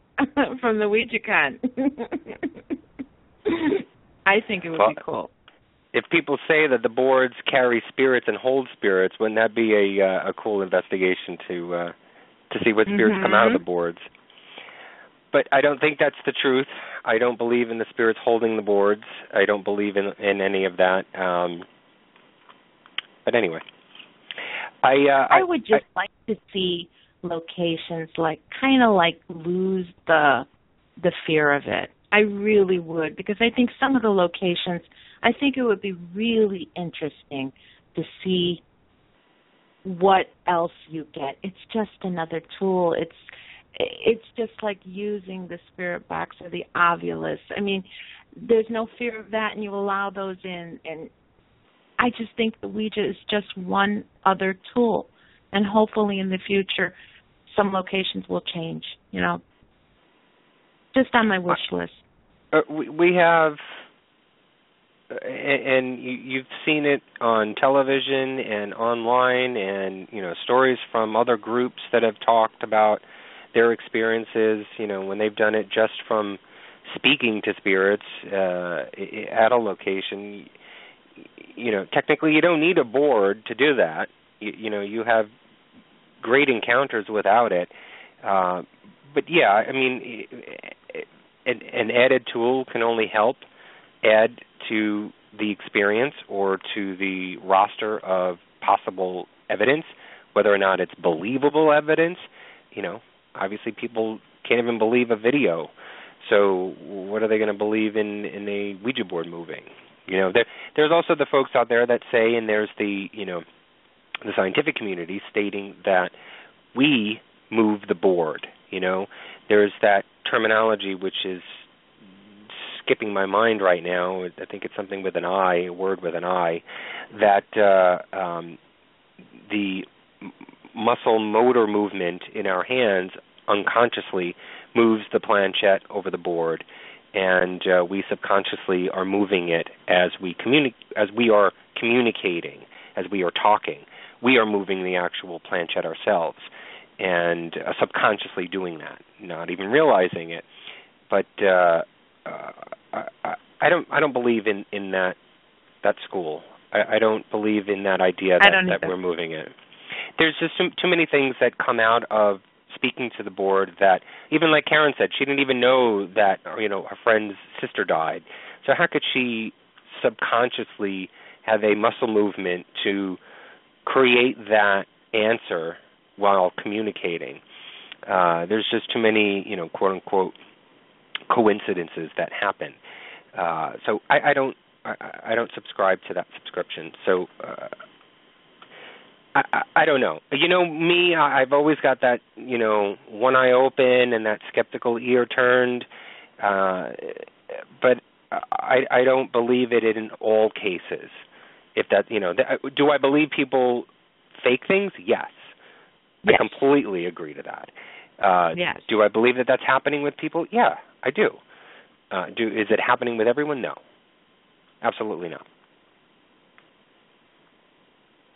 from the WouijaCon. I think it would be cool. If people say that the boards carry spirits and hold spirits, wouldn't that be a cool investigation to see what spirits come out of the boards? But I don't think that's the truth. I don't believe in the spirits holding the boards. I don't believe in any of that. But anyway, I would just like to see locations kind of lose the fear of it. I really would, because I think some of the locations, I think it would be really interesting to see what else you get. It's just another tool. It's just like using the spirit box or the ovulus. I mean, there's no fear of that, and you allow those in. And I just think the Ouija is just one other tool. And hopefully in the future, some locations will change, just on my wish list. We have, and you've seen it on television and online, and stories from other groups that have talked about their experiences. When they've done it just from speaking to spirits at a location. Technically, you don't need a board to do that. You have great encounters without it. But yeah, I mean, an added tool can only help add to the experience or to the roster of possible evidence, whether or not it's believable evidence. Obviously people can't even believe a video. So what are they going to believe in a Ouija board moving? There's also the folks out there that say, and there's the scientific community stating that we move the board. There's that terminology which is skipping my mind right now. I think it's something with an I, a word with an I, that the muscle motor movement in our hands unconsciously moves the planchette over the board, and we subconsciously are moving it as we are communicating, as we are talking. We are moving the actual planchette ourselves, and subconsciously doing that, not even realizing it. But I don't believe in that school. I don't believe in that idea that we're moving it. There's just too many things that come out of speaking to the board that, even like Karen said, she didn't even know that her friend's sister died. So how could she subconsciously have a muscle movement to create that answer while communicating? There's just too many, quote unquote, coincidences that happen. So I don't subscribe to that subscription. So I don't know. Me, I've always got that, one eye open and that skeptical ear turned. But I don't believe it in all cases. If that, do I believe people fake things? Yes. I completely agree to that. Yes. Do I believe that that's happening with people? Yeah, I do. Is it happening with everyone? No. Absolutely not.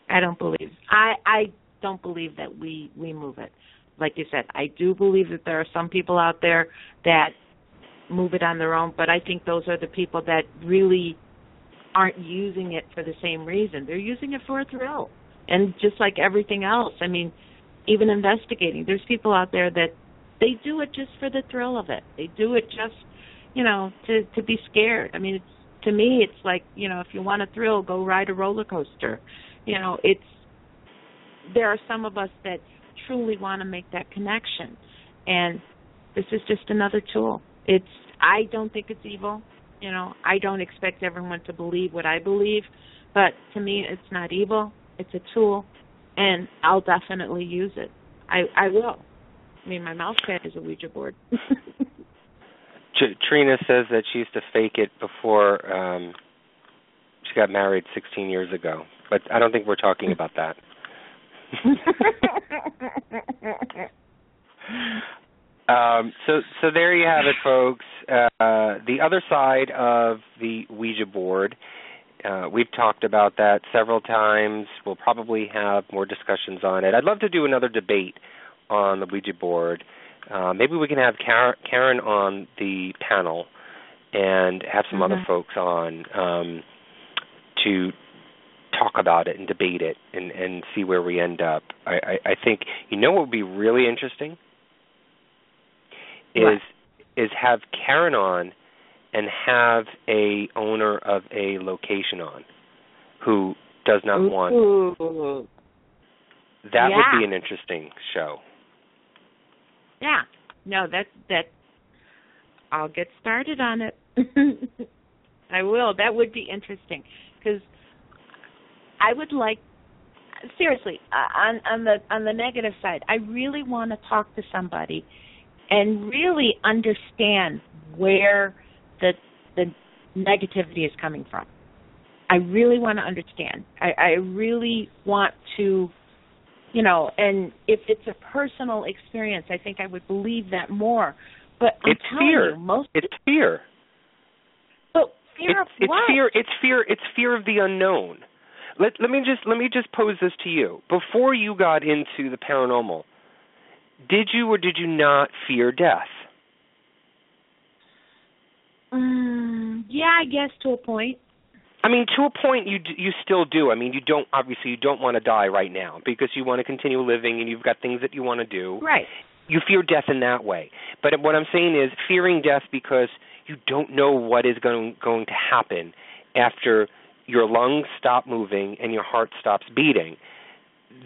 I don't believe. I don't believe that we move it. Like you said, I do believe that there are some people out there that move it on their own, but I think those are the people that really aren't using it for the same reason. They're using it for a thrill. And just like everything else, I mean, even investigating, there's people out there that they do it just for the thrill of it. They do it just, to be scared. I mean, to me, it's like, if you want a thrill, go ride a roller coaster. There are some of us that truly want to make that connection, and this is just another tool. I don't think it's evil. You know, I don't expect everyone to believe what I believe, but to me it's not evil. It's a tool, and I'll definitely use it. I will. I mean, my mouse pad is a Ouija board. Trina says that she used to fake it before she got married 16 years ago, but I don't think we're talking about that. So there you have it, folks. The other side of the Ouija board. We've talked about that several times. We'll probably have more discussions on it. I'd love to do another debate on the Ouija board. Maybe we can have Karen on the panel and have some other folks on to talk about it and debate it and see where we end up. I think, what would be really interesting is have Karen on and have a owner of a location on who does not want. That would be an interesting show. Yeah. No, that I'll get started on it. I will. That would be interesting because I would like, seriously, on the negative side, I really want to talk to somebody and really understand where the negativity is coming from. I really want to understand. I really want to, and if it's a personal experience, I think I would believe that more. But it's fear. It's fear. But fear of what? It's fear of the unknown. Let me just pose this to you. Before you got into the paranormal, did you or did you not fear death? Yeah, I guess to a point. I mean, to a point, you still do. I mean, you don't want to die right now because you want to continue living and you've got things that you want to do. Right. You fear death in that way. But what I'm saying is fearing death because you don't know what is going to happen after your lungs stop moving and your heart stops beating.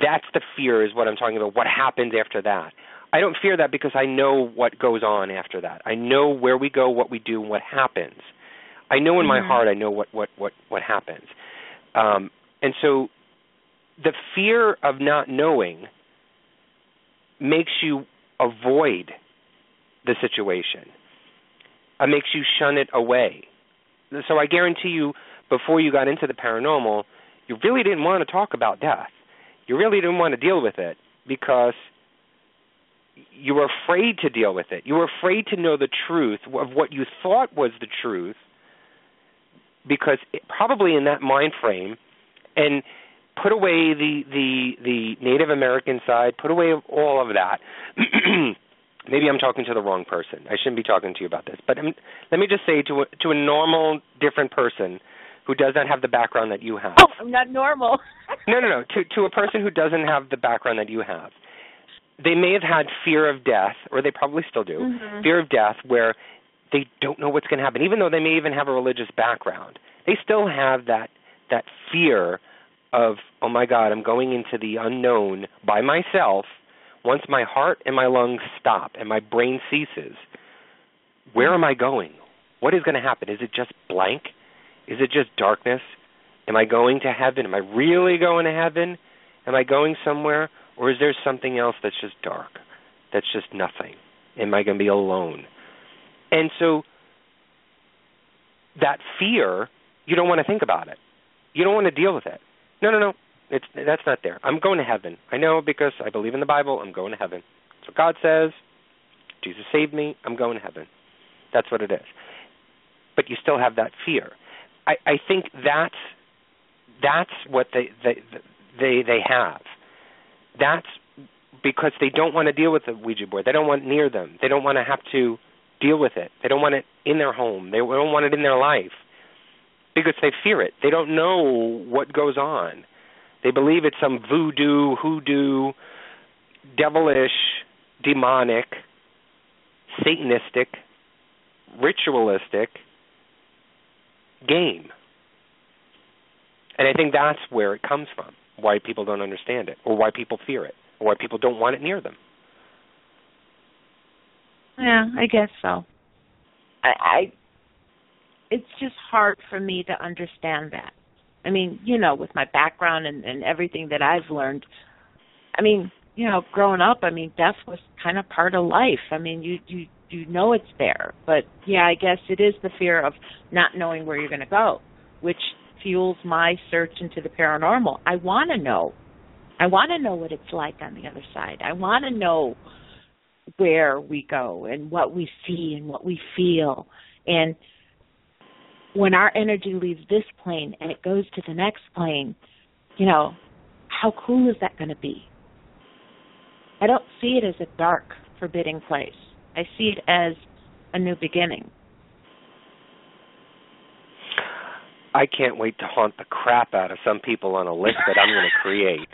That's the fear is what I'm talking about, what happens after that. I don't fear that because I know what goes on after that. I know where we go, what we do, and what happens. I know in my heart I know what happens. And so the fear of not knowing makes you avoid the situation. It makes you shun it away. So I guarantee you, before you got into the paranormal, you really didn't want to talk about death. You really didn't want to deal with it because you were afraid to deal with it. You were afraid to know the truth of what you thought was the truth because probably in that mind frame, and put away the Native American side, put away all of that. Maybe I'm talking to the wrong person. I shouldn't be talking to you about this. But let me just say to a normal, different person who does not have the background that you have. Oh, I'm not normal. No. To a person who doesn't have the background that you have. They may have had fear of death, or they probably still do, fear of death where they don't know what's going to happen. Even though they may even have a religious background, they still have that fear of, oh, my God, I'm going into the unknown by myself. Once my heart and my lungs stop and my brain ceases, where am I going? What is going to happen? Is it just blank? Is it just darkness? Am I going to heaven? Am I really going to heaven? Am I going somewhere? Or is there something else that's just dark, that's just nothing? Am I going to be alone? And so that fear, you don't want to think about it. You don't want to deal with it. No. That's not there. I'm going to heaven. I know because I believe in the Bible. I'm going to heaven. That's what God says. Jesus saved me. I'm going to heaven. That's what it is. But you still have that fear. I think that's what they have. That's because they don't want to deal with the Ouija board. They don't want it near them. They don't want to have to deal with it. They don't want it in their home. They don't want it in their life because they fear it. They don't know what goes on. They believe it's some voodoo, hoodoo, devilish, demonic, satanistic, ritualistic game. And I think that's where it comes from, why people don't understand it, or why people fear it, or why people don't want it near them. Yeah, I guess so. it's just hard for me to understand that. I mean, with my background and everything that I've learned, I mean, growing up, I mean, death was kind of part of life. I mean, you know it's there. But, yeah, I guess it is the fear of not knowing where you're going to go, which fuels my search into the paranormal. I want to know. I want to know what it's like on the other side. I want to know where we go and what we see and what we feel. And when our energy leaves this plane and it goes to the next plane, how cool is that going to be? I don't see it as a dark, forbidding place. I see it as a new beginning. I can't wait to haunt the crap out of some people on a list that I'm going to create.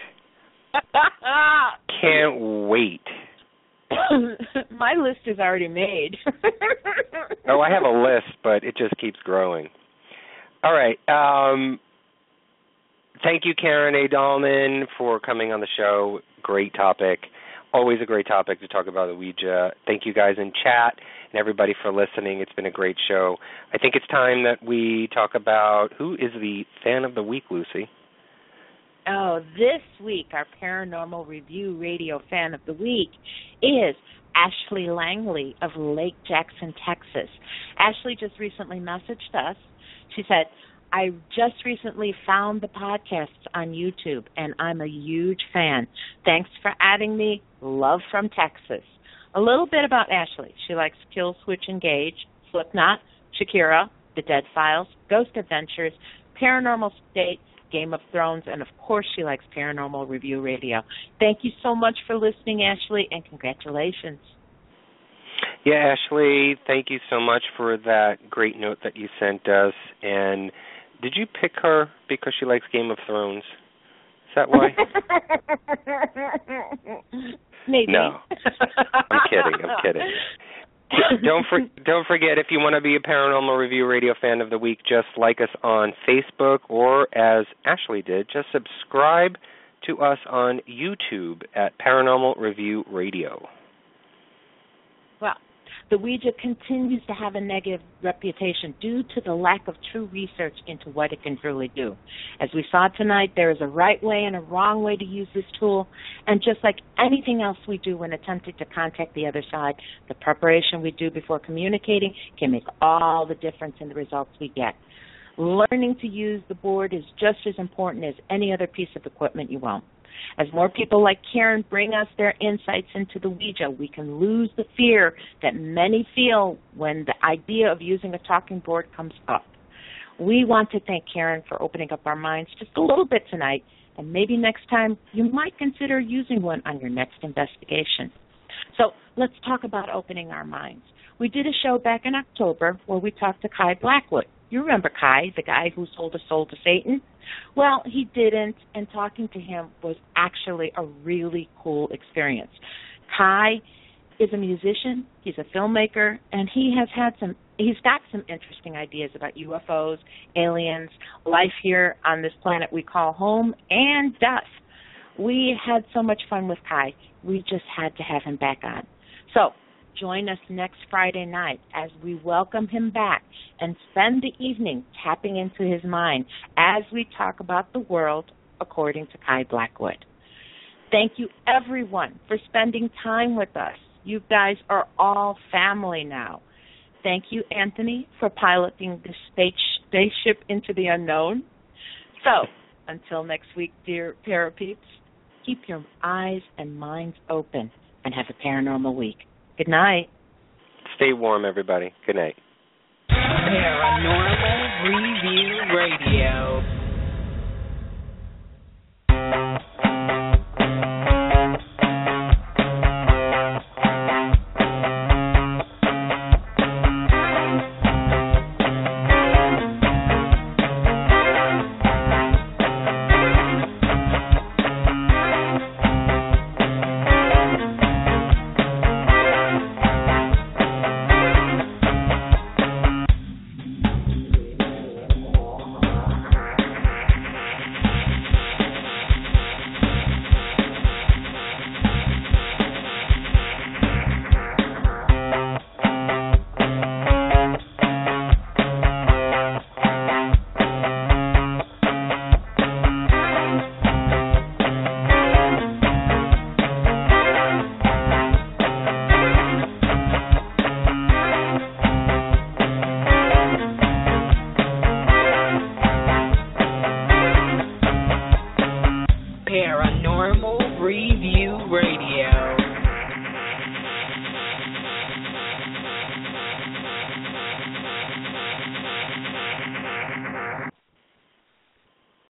Can't wait. My list is already made. Oh, I have a list, but it just keeps growing. All right. Thank you, Karen A. Dahlman, for coming on the show. Great topic. Always a great topic to talk about the Ouija. Thank you guys in chat and everybody for listening. It's been a great show. I think it's time that we talk about who is the fan of the week, Lucy. Oh, this week our Paranormal Review Radio fan of the week is Ashley Langley of Lake Jackson, Texas. Ashley just recently messaged us. She said, I just recently found the podcasts on YouTube, and I'm a huge fan. Thanks for adding me. Love from Texas. A little bit about Ashley. She likes Kill, Switch, Engage, Slipknot, Shakira, The Dead Files, Ghost Adventures, Paranormal State, Game of Thrones, and, of course, she likes Paranormal Review Radio. Thank you so much for listening, Ashley, and congratulations. Yeah, Ashley, thank you so much for that great note that you sent us. And did you pick her because she likes Game of Thrones? Is that why? Maybe. No. I'm kidding. Don't forget, if you want to be a Paranormal Review Radio fan of the week, just like us on Facebook, or as Ashley did, just subscribe to us on YouTube at Paranormal Review Radio. Well, the Ouija continues to have a negative reputation due to the lack of true research into what it can truly do. As we saw tonight, there is a right way and a wrong way to use this tool, and just like anything else we do when attempting to contact the other side, the preparation we do before communicating can make all the difference in the results we get. Learning to use the board is just as important as any other piece of equipment you own. As more people like Karen bring us their insights into the Ouija, we can lose the fear that many feel when the idea of using a talking board comes up. We want to thank Karen for opening up our minds just a little bit tonight, and maybe next time you might consider using one on your next investigation. So let's talk about opening our minds. We did a show back in October where we talked to Kai Blackwood. You remember Kai, the guy who sold a soul to Satan? Well, he didn't, and talking to him was actually a really cool experience. Kai is a musician, he's a filmmaker, and he's got some interesting ideas about UFOs, aliens, life here on this planet we call home, and death. We had so much fun with Kai, we just had to have him back on. So, join us next Friday night as we welcome him back and spend the evening tapping into his mind as we talk about the world according to Kai Blackwood. Thank you, everyone, for spending time with us. You guys are all family now. Thank you, Anthony, for piloting the spaceship into the unknown. So, until next week, dear Parapeeps, keep your eyes and minds open and have a paranormal week. Good night. Stay warm, everybody. Good night. Paranormal Review Radio.